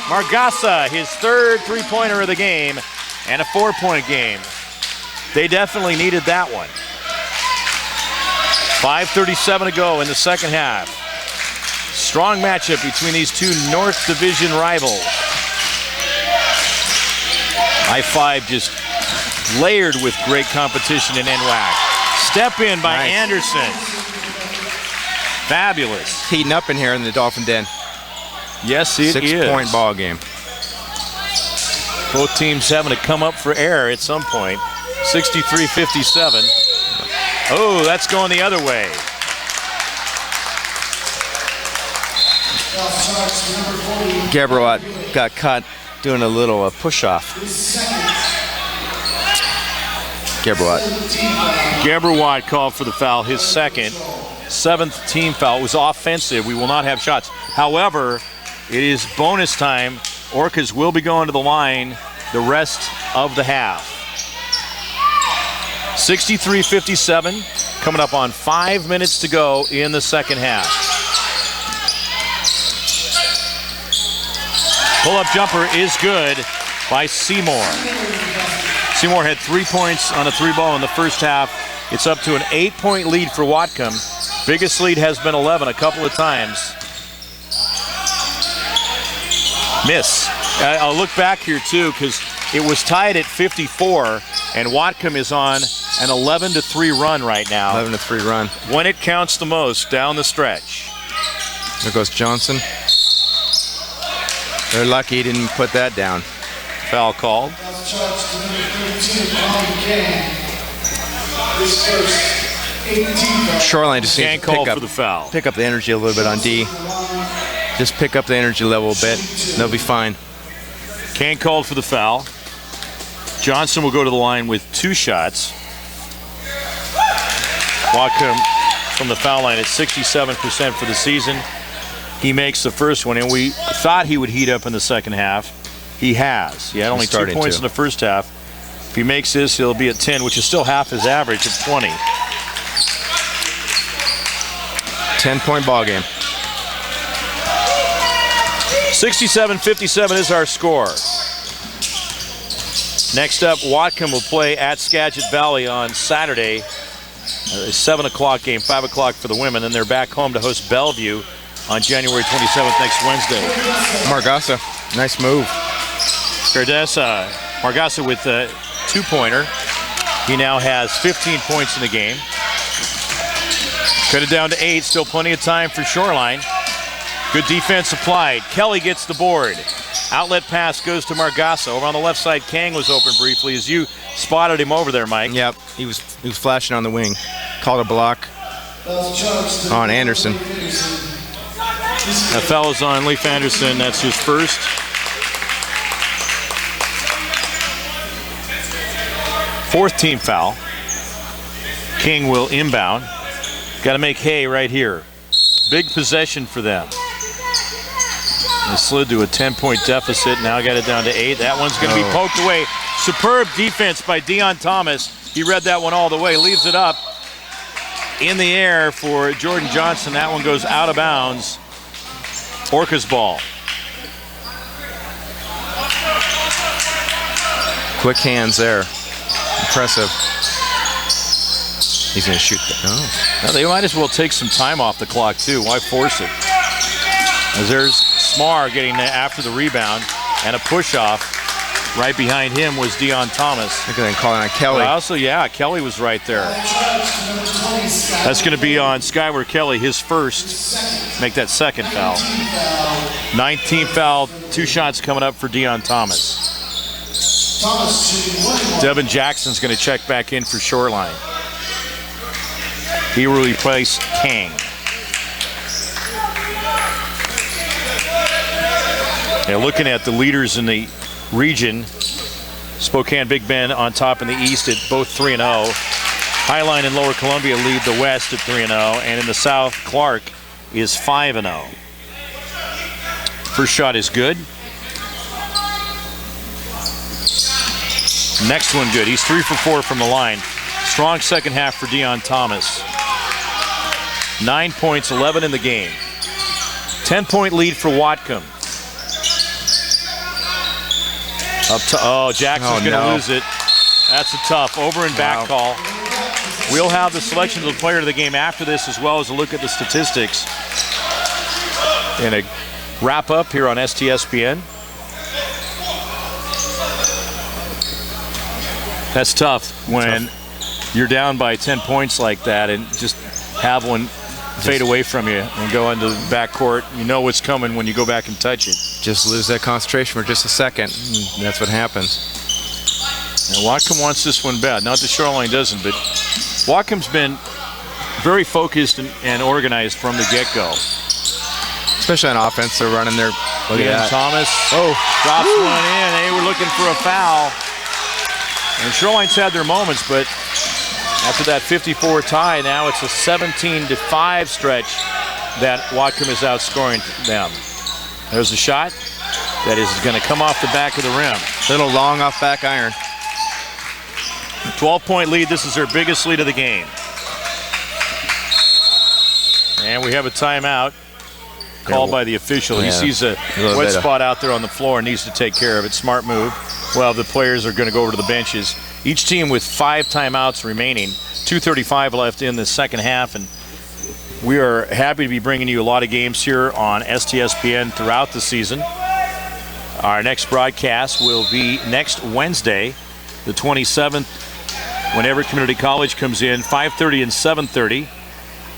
Speaker 2: Margasa, his 3rd 3-pointer of the game, and a 4-point game. They definitely needed that one. 5:37 to go in the second half. Strong matchup between these two North Division rivals. I-5 just layered with great competition in NWAC. Step in by Anderson. Fabulous.
Speaker 5: Heating up in here in the Dolphin Den.
Speaker 2: Yes, it is.
Speaker 5: 6-point ball game.
Speaker 2: Both teams having to come up for air at some point. 63-57. Oh, that's going the other way.
Speaker 5: Gebrawat got caught doing a little push-off.
Speaker 2: Gebrawat called for the foul, his 2nd, 7th team foul. It was offensive. We will not have shots. However, it is bonus time. Orcas will be going to the line the rest of the half. 63-57, coming up on 5 minutes to go in the second half. Pull-up jumper is good by Seymour. Seymour had 3 points on a 3-ball in the first half. It's up to an 8-point lead for Whatcom. Biggest lead has been 11 a couple of times. Miss. I'll look back here too, because it was tied at 54, and Whatcom is on an 11-3 run right now.
Speaker 5: 11-3 run.
Speaker 2: When it counts the most down the stretch.
Speaker 5: There goes Johnson. They're lucky he didn't put that down.
Speaker 2: Foul called.
Speaker 5: Shoreline just needs to
Speaker 2: for the foul.
Speaker 5: pick up the energy a little bit on D. Just pick up the energy level a bit. They'll be fine.
Speaker 2: Kane called for the foul. Johnson will go to the line with 2 shots. Whatcom from the foul line at 67% for the season. He makes the first one, and we thought he would heat up in the second half. He has. He had only 2 points in the first half. If he makes this, he'll be at 10, which is still half his average of 20.
Speaker 5: 10-point ball game.
Speaker 2: 67-57 is our score. Next up, Whatcom will play at Skagit Valley on Saturday. A 7 o'clock game, 5 o'clock for the women. Then they're back home to host Bellevue on January 27th, next Wednesday.
Speaker 5: Margassa, nice move.
Speaker 2: Margassa with a 2-pointer. He now has 15 points in the game. Cut it down to 8, still plenty of time for Shoreline. Good defense applied. Kelly gets the board. Outlet pass goes to Margassa. Over on the left side, Kang was open briefly as you spotted him over there, Mike.
Speaker 5: Yep, he was flashing on the wing. Called a block on Anderson.
Speaker 2: That foul is on Leif Anderson. That's his first. Fourth team foul. King will inbound. Got to make hay right here. Big possession for them. They slid to a 10-point deficit. Now got it down to 8. That one's going to be poked away. Superb defense by Dion Thomas. He read that one all the way. Leaves it up in the air for Jordan Johnson. That one goes out of bounds. Orca's ball.
Speaker 5: Quick hands there. Impressive. He's going to shoot that. Oh.
Speaker 2: Now they might as well take some time off the clock, too. Why force it? As there's Smar getting after the rebound and a push-off. Right behind him was Dion Thomas.
Speaker 5: Look at him calling on Kelly.
Speaker 2: Well, also, yeah, Kelly was right there. That's going to be on Skyward Kelly, his first. Make that second foul. 19th foul, 2 shots coming up for Dion Thomas. Devin Jackson's going to check back in for Shoreline. He will replace Kang. Yeah, looking at the leaders in the region, Spokane Big Bend on top in the East at both 3-0. Highline and Lower Columbia lead the West at 3-0, and in the South, Clark is 5-0. First shot is good. Next one good. He's 3 for 4 from the line. Strong second half for Dion Thomas. 9 points, 11 in the game. 10-point lead for Whatcom. Jackson's going to lose it. That's a tough over and back call. We'll have the selection of the player of the game after this, as well as a look at the statistics. And a wrap up here on STSPN. That's tough when you're down by 10 points like that and just have one fade away from you and go into the backcourt. You know what's coming when you go back and touch it.
Speaker 5: Just lose that concentration for just a second. That's what happens.
Speaker 2: And Whatcom wants this one bad. Not that Shoreline doesn't, but Whatcom's been very focused and organized from the get-go.
Speaker 5: Especially on offense, they're running their. Look at that.
Speaker 2: Thomas drops one in. They were looking for a foul. And Shoreline's had their moments, but after that 54 tie, now it's a 17-5 stretch that Whatcom is outscoring them. There's a shot that is going to come off the back of the rim.
Speaker 5: Little long off back iron.
Speaker 2: 12-point lead. This is their biggest lead of the game. And we have a timeout called by the official. He sees a wet spot out there on the floor and needs to take care of it. Smart move. Well, the players are going to go over to the benches. Each team with 5 timeouts remaining. 2:35 left in the second half, and we are happy to be bringing you a lot of games here on STSPN throughout the season. Our next broadcast will be next Wednesday, the 27th, whenever Community College comes in, 5:30 and 7:30.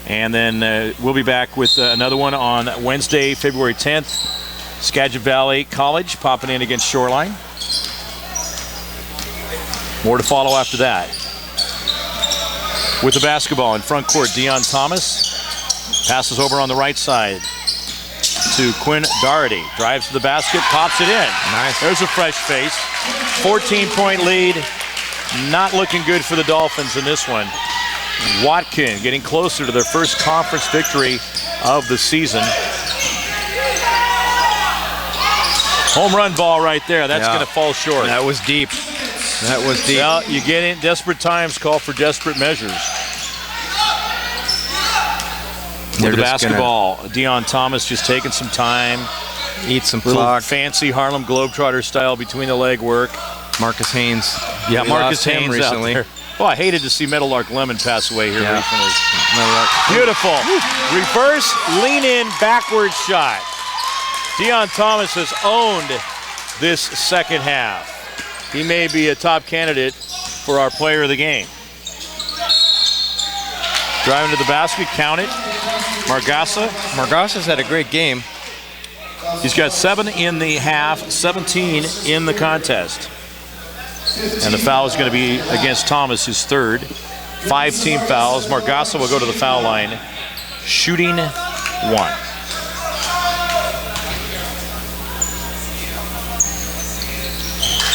Speaker 2: And then we'll be back with another one on Wednesday, February 10th. Skagit Valley College popping in against Shoreline. More to follow after that. With the basketball in front court, Dion Thomas passes over on the right side to Quinn Doherty. Drives to the basket, pops it in.
Speaker 5: Nice.
Speaker 2: There's a fresh face. 14-point lead. Not looking good for the Dolphins in this one. Whatcom getting closer to their first conference victory of the season. Home run ball right there. That's going to fall short.
Speaker 5: That was deep. That was deep.
Speaker 2: Well, you get in desperate times, call for desperate measures. With the basketball, Dion Thomas just taking some time.
Speaker 5: Eat some
Speaker 2: Little
Speaker 5: clock.
Speaker 2: fancy Harlem Globetrotter style between the leg work.
Speaker 5: Marcus Haynes.
Speaker 2: Yeah,
Speaker 5: We
Speaker 2: Marcus
Speaker 5: lost him
Speaker 2: Haynes
Speaker 5: recently.
Speaker 2: out there. Oh, I hated to see Meadowlark Lemon pass away here
Speaker 5: Yeah.
Speaker 2: recently.
Speaker 5: Meadowlark.
Speaker 2: Beautiful. Reverse, lean in, backward shot. Deon Thomas has owned this second half. He may be a top candidate for our player of the game. Driving to the basket, count it. Margassa.
Speaker 5: Margassa's had a great game.
Speaker 2: He's got 7 in the half, 17 in the contest. And the foul is going to be against Thomas, his third. 5 team fouls. Margassa will go to the foul line, shooting 1.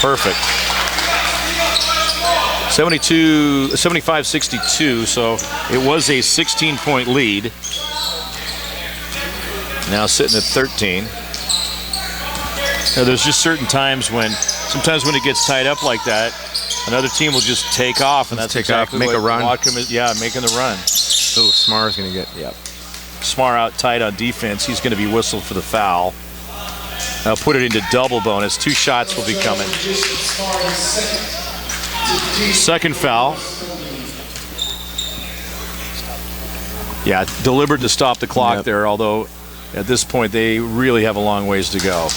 Speaker 2: Perfect. 75-62, so it was a 16-point lead. Now sitting at 13. Now, there's just certain times when, sometimes when it gets tied up like that, another team will just take off, and that's
Speaker 5: take off,
Speaker 2: exactly
Speaker 5: make
Speaker 2: what
Speaker 5: a run.
Speaker 2: Whatcom is, making the run.
Speaker 5: Oh, Smar's going to get, yep.
Speaker 2: Smar out tight on defense. He's going to be whistled for the foul. I'll put it into double bonus. 2 shots will be coming. Second foul. Yeah, deliberate to stop the clock there, although at this point they really have a long ways to go.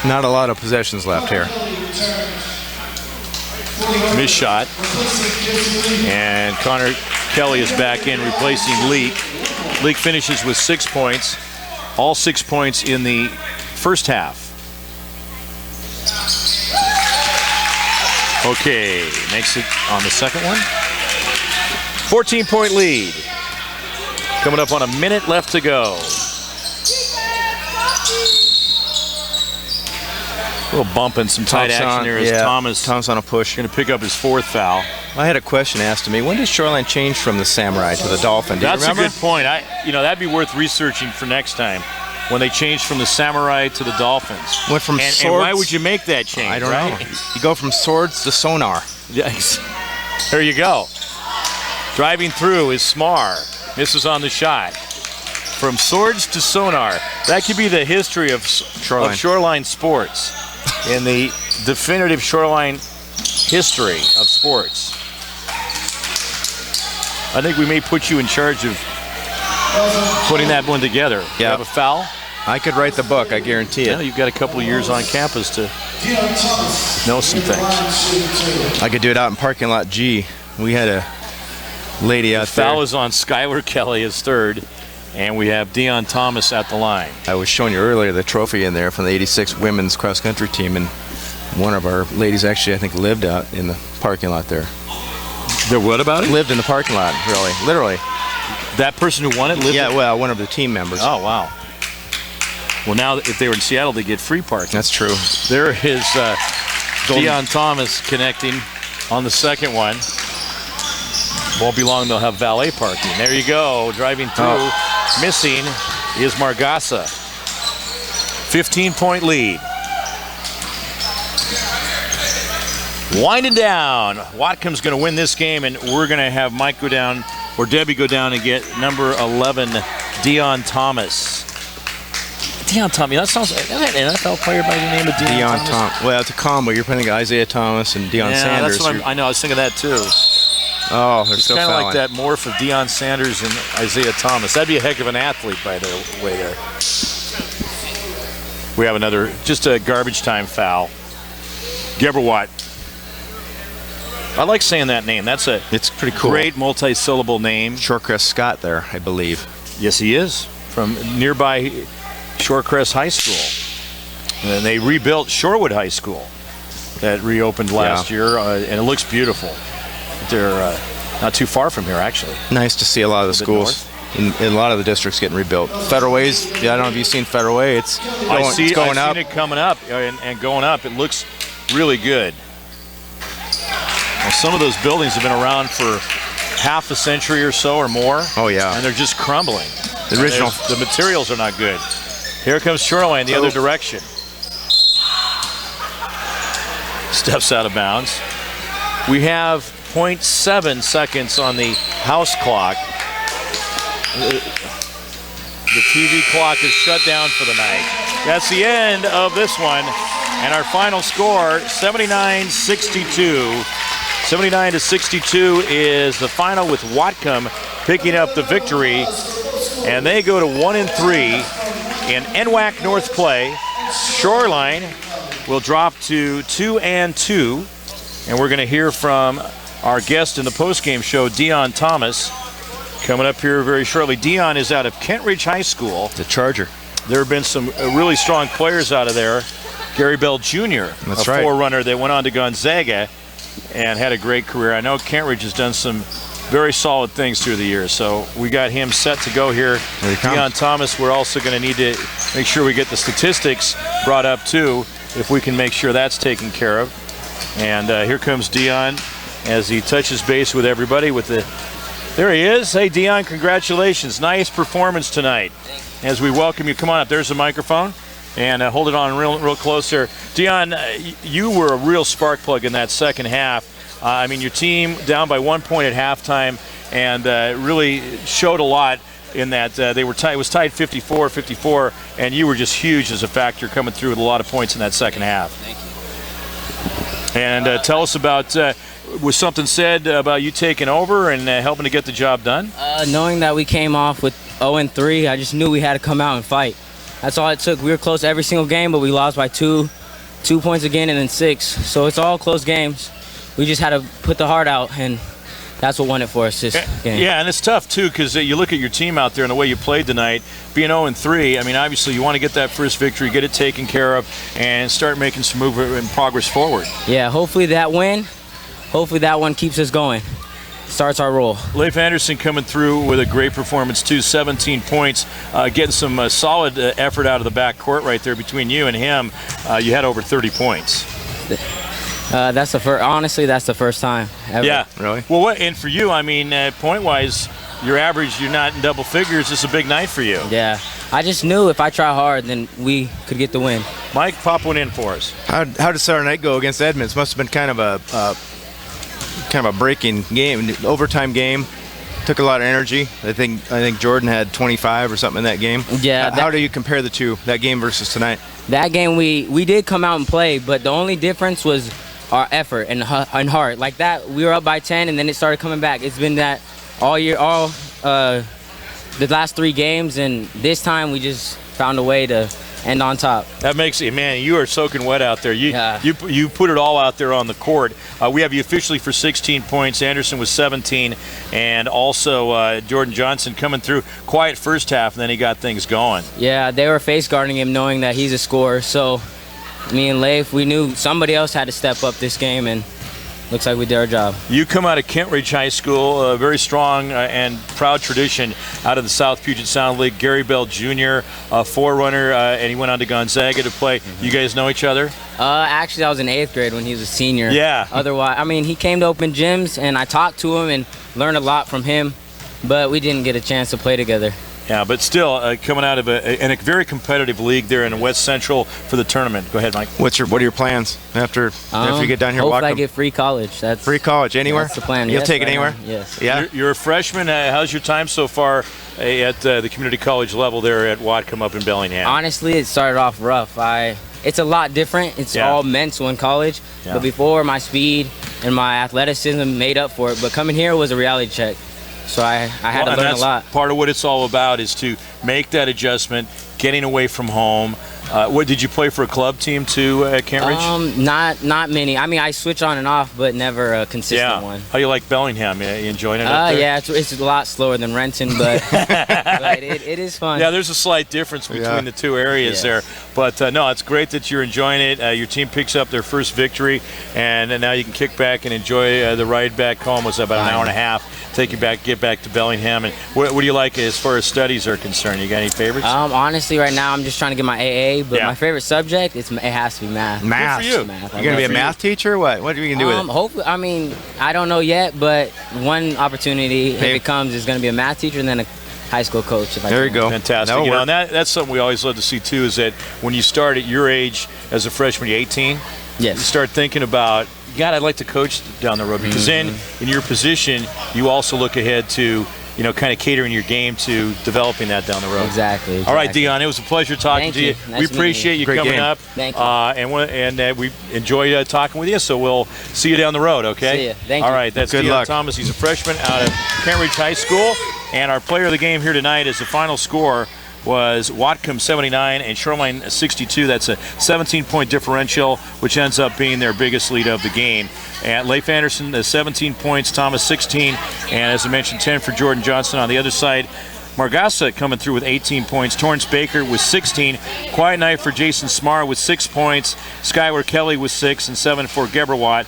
Speaker 5: Not a lot of possessions left here.
Speaker 2: Missed shot. And Connor Kelly is back in, replacing Leak. Leak finishes with 6 points. All 6 points in the first half. Okay, makes it on the second one. 14-point lead. Coming up on a minute left to go. A little bump and some tight action there as Thomas
Speaker 5: on a push.
Speaker 2: Going to pick up his 4th foul.
Speaker 5: I had a question asked to me. When did Shoreline change from the Samurai to the Dolphin? Do you remember?
Speaker 2: That's a good point. That'd be worth researching for next time. When they changed from the Samurai to the Dolphins.
Speaker 5: Went from
Speaker 2: and
Speaker 5: swords.
Speaker 2: why would you make that change?
Speaker 5: I don't know. You go from swords to sonar.
Speaker 2: Yes. There you go. Driving through is Smar. Misses on the shot. From swords to sonar. That could be the history of Shoreline sports. In the definitive Shoreline history of sports. I think we may put you in charge of putting that one together.
Speaker 5: Yeah.
Speaker 2: You have a foul?
Speaker 5: I could write the book, I guarantee it.
Speaker 2: Yeah, you've got a couple of years on campus to know some things.
Speaker 5: I could do it out in parking lot G. We had a lady out there.
Speaker 2: Foul is on Skylar Kelly as third, and we have Deon Thomas at the line.
Speaker 5: I was showing you earlier the trophy in there from the 86 women's cross country team, and one of our ladies actually, I think, lived out in the parking lot there.
Speaker 2: There what about it?
Speaker 5: Lived in the parking lot, really, literally.
Speaker 2: That person who won it lived
Speaker 5: Yeah, well, one of the team members.
Speaker 2: Oh, wow. Well, now if they were in Seattle, they get free parking.
Speaker 5: That's true.
Speaker 2: There is Deon Thomas connecting on the second one. Won't be long, they'll have valet parking. There you go, driving through. Missing is Margassa. 15-point lead. Winding down. Whatcom's going to win this game, and we're going to have Mike go down, or Debbie go down and get number 11, Deon Thomas. Deon Thomas, that sounds like an NFL player by the name of Deon Thomas.
Speaker 5: Well, it's a combo. You're putting Isaiah Thomas and Deion Sanders.
Speaker 2: That's what I know. I was thinking that too.
Speaker 5: Oh, they're still
Speaker 2: kind of
Speaker 5: fouling.
Speaker 2: like that morph of Deion Sanders and Isaiah Thomas. That'd be a heck of an athlete, by the way. There. We have another, just a garbage time foul. Geberwatt. I like saying that name.
Speaker 5: It's pretty cool.
Speaker 2: Great multi-syllable name.
Speaker 5: Shorecrest Scott there, I believe.
Speaker 2: Yes, he is. From nearby Shorecrest High School. And they rebuilt Shorewood High School that reopened last year, and it looks beautiful. They're not too far from here, actually.
Speaker 5: Nice to see a lot of the schools in a lot of the districts getting rebuilt. Federal Way's, I don't know if you've seen Federal Way. It's going,
Speaker 2: I've seen
Speaker 5: up.
Speaker 2: it coming up and going up. It looks really good. Well, some of those buildings have been around for half a century or so or more.
Speaker 5: Oh, yeah.
Speaker 2: And they're just crumbling.
Speaker 5: The original.
Speaker 2: The materials are not good. Here comes Shoreline the other direction. Steps out of bounds. We have 0.7 seconds on the house clock. The TV clock is shut down for the night. That's the end of this one.
Speaker 1: And our final score, 79-62. 79-62 is the final, with Whatcom picking up the victory. And they go to 1-3 in NWAC North play. Shoreline will drop to 2-2. And we're going to hear from our guest in the postgame show, Dion Thomas, coming up here very shortly. Dion is out of Kent Ridge High School.
Speaker 5: The Charger.
Speaker 1: There have been some really strong players out of there. Gary Bell Jr.,
Speaker 5: That's
Speaker 1: a
Speaker 5: right.
Speaker 1: forerunner that went on to Gonzaga and had a great career. I know Kent Ridge has done some very solid things through the years, so we got him set to go here.
Speaker 5: There he comes.
Speaker 1: Dion Thomas, we're also going to need to make sure we get the statistics brought up too, if we can make sure that's taken care of. And here comes Dion as he touches base with everybody with the... There he is. Hey, Dion, congratulations. Nice performance tonight. As we welcome you, come on up. There's the microphone. And hold it on real close there. Dion, you were a real spark plug in that second half. I mean, your team down by 1 point at halftime, and really showed a lot in that they were tied. It was tied 54-54, and you were just huge as a factor coming through with a lot of points in that second half.
Speaker 6: Thank you.
Speaker 1: And tell us about, was something said about you taking over and helping to get the job done?
Speaker 6: Knowing that we came off with 0-3, I just knew we had to come out and fight. That's all it took. We were close every single game, but we lost by 2 points again and then 6. So it's all close games. We just had to put the heart out, and that's what won it for us this game.
Speaker 1: Yeah, and it's tough, too, because you look at your team out there and the way you played tonight, being 0-3, I mean, obviously you want to get that first victory, get it taken care of, and start making some movement and progress forward.
Speaker 6: Yeah, hopefully that one keeps us going. Starts our roll.
Speaker 1: Leif Anderson coming through with a great performance too, 17 points, getting some solid effort out of the back court right there between you and him. You had over 30 points.
Speaker 6: That's the first. Honestly, that's the first time ever.
Speaker 1: Yeah,
Speaker 5: Really?
Speaker 1: Well, and for you, I mean, point-wise, your average, you're not in double figures. It's a big night for you.
Speaker 6: Yeah, I just knew if I try hard, then we could get the win.
Speaker 1: Mike, pop one in for us.
Speaker 5: How did Saturday night go against Edmonds? Must have been kind of a breaking game, overtime game. Took a lot of energy. I think Jordan had 25 or something in that game.
Speaker 6: Yeah.
Speaker 5: How do you compare the two, that game versus tonight?
Speaker 6: That game we did come out and play, but the only difference was our effort and heart. Like that, we were up by 10, and then it started coming back. It's been that all year, the last 3 games, and this time we just found a way to end on top.
Speaker 1: That makes it, man, you are soaking wet out there. You put it all out there on the court. We have you officially for 16 points. Anderson was 17, and also Jordan Johnson coming through. Quiet first half, and then he got things going.
Speaker 6: Yeah, they were face guarding him, knowing that he's a scorer. So me and Leif, we knew somebody else had to step up this game, and looks like we did our job.
Speaker 1: You come out of Kent Ridge High School, a very strong and proud tradition out of the South Puget Sound League. Gary Bell Jr., a forerunner, and he went on to Gonzaga to play. You guys know each other?
Speaker 6: Actually, I was in 8th grade when he was a senior.
Speaker 1: Yeah.
Speaker 6: Otherwise, I mean, he came to open gyms, and I talked to him and learned a lot from him, but we didn't get a chance to play together.
Speaker 1: Yeah, but still, coming out of a very competitive league there in West Central for the tournament. Go ahead, Mike.
Speaker 5: What are your plans after you get down here?
Speaker 6: Hope I get free college. That's
Speaker 5: free college anywhere.
Speaker 6: That's the plan.
Speaker 5: You'll
Speaker 6: Yes,
Speaker 5: take it
Speaker 6: right
Speaker 5: anywhere.
Speaker 6: now. Yes.
Speaker 5: Yeah.
Speaker 1: You're a freshman. How's your time so far at the community college level there at Whatcom up in Bellingham?
Speaker 6: Honestly, it started off rough. It's a lot different. It's all mental in college.
Speaker 1: Yeah.
Speaker 6: But before, my speed and my athleticism made up for it. But coming here was a reality check. So I had to learn a lot.
Speaker 1: Part of what it's all about is to make that adjustment, getting away from home. What did you play for a club team too at Kent Ridge?
Speaker 6: Not many. I mean, I switch on and off, but never a consistent one.
Speaker 1: How you like Bellingham? You enjoying it up there?
Speaker 6: Yeah, it's a lot slower than Renton, but, but it is fun.
Speaker 1: Yeah, there's a slight difference between the two areas there. But no, it's great that you're enjoying it. Your team picks up their first victory, and now you can kick back and enjoy the ride back home. It was about an hour and a half. Get back to Bellingham. And what do you like as far as studies are concerned? You got any favorites?
Speaker 6: Honestly, right now I'm just trying to get my AA, but my favorite subject it has to be math.
Speaker 5: Math.
Speaker 1: Good for you.
Speaker 6: Math.
Speaker 5: You're gonna be a math teacher? What are you gonna do with it?
Speaker 6: Hopefully, I mean, I don't know yet, but one opportunity if it comes is going to be a math teacher and then a high school coach.
Speaker 5: There you go.
Speaker 1: Fantastic. You know, and that's something we always love to see too. Is that when you start at your age as a freshman, you're 18.
Speaker 6: Yes.
Speaker 1: You start thinking about, God, I'd like to coach down the road, because then in your position, you also look ahead to
Speaker 2: kind of catering your game to developing that down the road.
Speaker 6: Exactly.
Speaker 2: All right, Dion, it was a pleasure talking
Speaker 6: Thank
Speaker 2: to you.
Speaker 6: you. Nice
Speaker 2: We
Speaker 6: meeting
Speaker 2: appreciate you
Speaker 5: Great
Speaker 2: coming
Speaker 5: game.
Speaker 2: up.
Speaker 6: Thank you.
Speaker 2: And we enjoyed talking with you, so we'll see you down the road, okay?
Speaker 6: See ya. Thank
Speaker 2: All
Speaker 6: you.
Speaker 2: right, that's
Speaker 5: Good
Speaker 2: Dion
Speaker 5: luck.
Speaker 2: Thomas. He's a freshman out of Kent Ridge High School. And our player of the game here tonight is the final score was Whatcom 79 and Shoreline 62. That's a 17-point differential, which ends up being their biggest lead of the game. And Leif Anderson, 17 points, Thomas 16, and as I mentioned, 10 for Jordan Johnson. On the other side, Margassa coming through with 18 points. Torrance Baker with 16. Quiet night for Jason Smar with 6 points. Skylar Kelly with 6 and 7 for Gebrawat.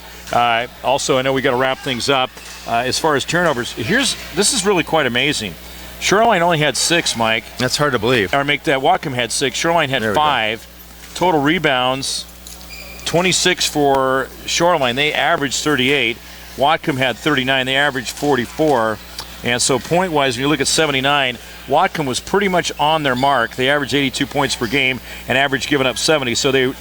Speaker 2: Also, I know we got to wrap things up. As far as turnovers, this is really quite amazing. Shoreline only had 6, Mike.
Speaker 5: That's hard to believe.
Speaker 2: Or make that Whatcom had 6. Shoreline had
Speaker 5: There we
Speaker 2: 5. Total rebounds, 26 for Shoreline. They averaged 38. Whatcom had 39. They averaged 44. And so point-wise, when you look at 79, Whatcom was pretty much on their mark. They averaged 82 points per game and averaged giving up 70, so they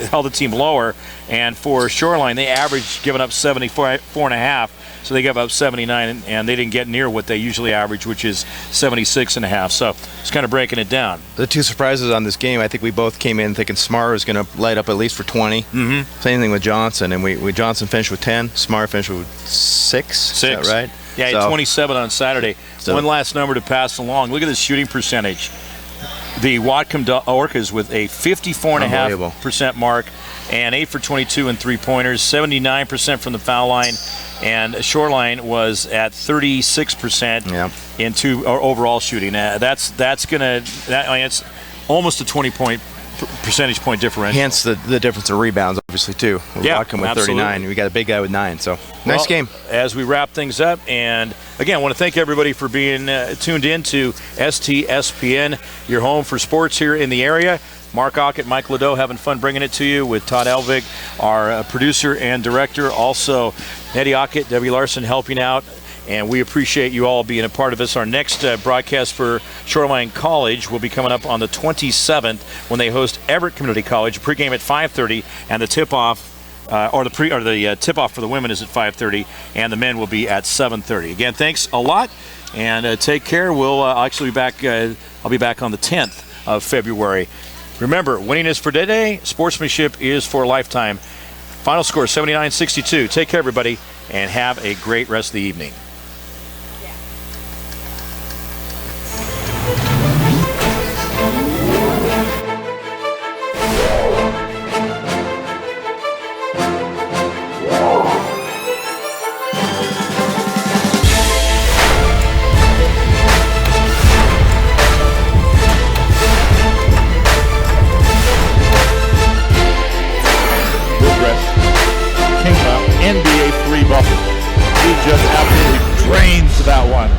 Speaker 2: held the team lower. And for Shoreline, they averaged giving up 74.5, so they gave up 79, and they didn't get near what they usually average, which is 76.5. So it's kind of breaking it down.
Speaker 5: The two surprises on this game, I think we both came in thinking Smar was going to light up at least for 20. Mm-hmm. Same thing with Johnson, and we Johnson finished with 10. Smar finished with 6. Is that right?
Speaker 2: Yeah, he had 27 on Saturday.
Speaker 5: So-
Speaker 2: One last number to pass along. Look at the shooting percentage. The Whatcom Orcas with a 54.5% mark and 8 for 22 and 3-pointers, 79% from the foul line, and Shoreline was at 36% in overall shooting. It's almost a 20-point percentage point differential.
Speaker 5: Hence the difference in rebounds, obviously, too. Whatcom with 39. We got a big guy with 9. So nice game.
Speaker 2: As we wrap things up, and again, I want to thank everybody for being tuned in to STSPN, your home for sports here in the area. Mark Aucutt, Mike LaDoe having fun bringing it to you with Todd Elvig, our producer and director. Also, Eddie Aucutt, Debbie Larson helping out. And we appreciate you all being a part of this. Our next broadcast for Shoreline College will be coming up on the 27th when they host Everett Community College. Pregame at 5:30, and the tip-off, the tip-off for the women is at 5:30, and the men will be at 7:30. Again, thanks a lot, and take care. We'll actually be back. I'll be back on the 10th of February. Remember, winning is for today. Sportsmanship is for a lifetime. Final score 79-62. Take care, everybody, and have a great rest of the evening.
Speaker 3: NBA 3 bucket. He just absolutely drains that one.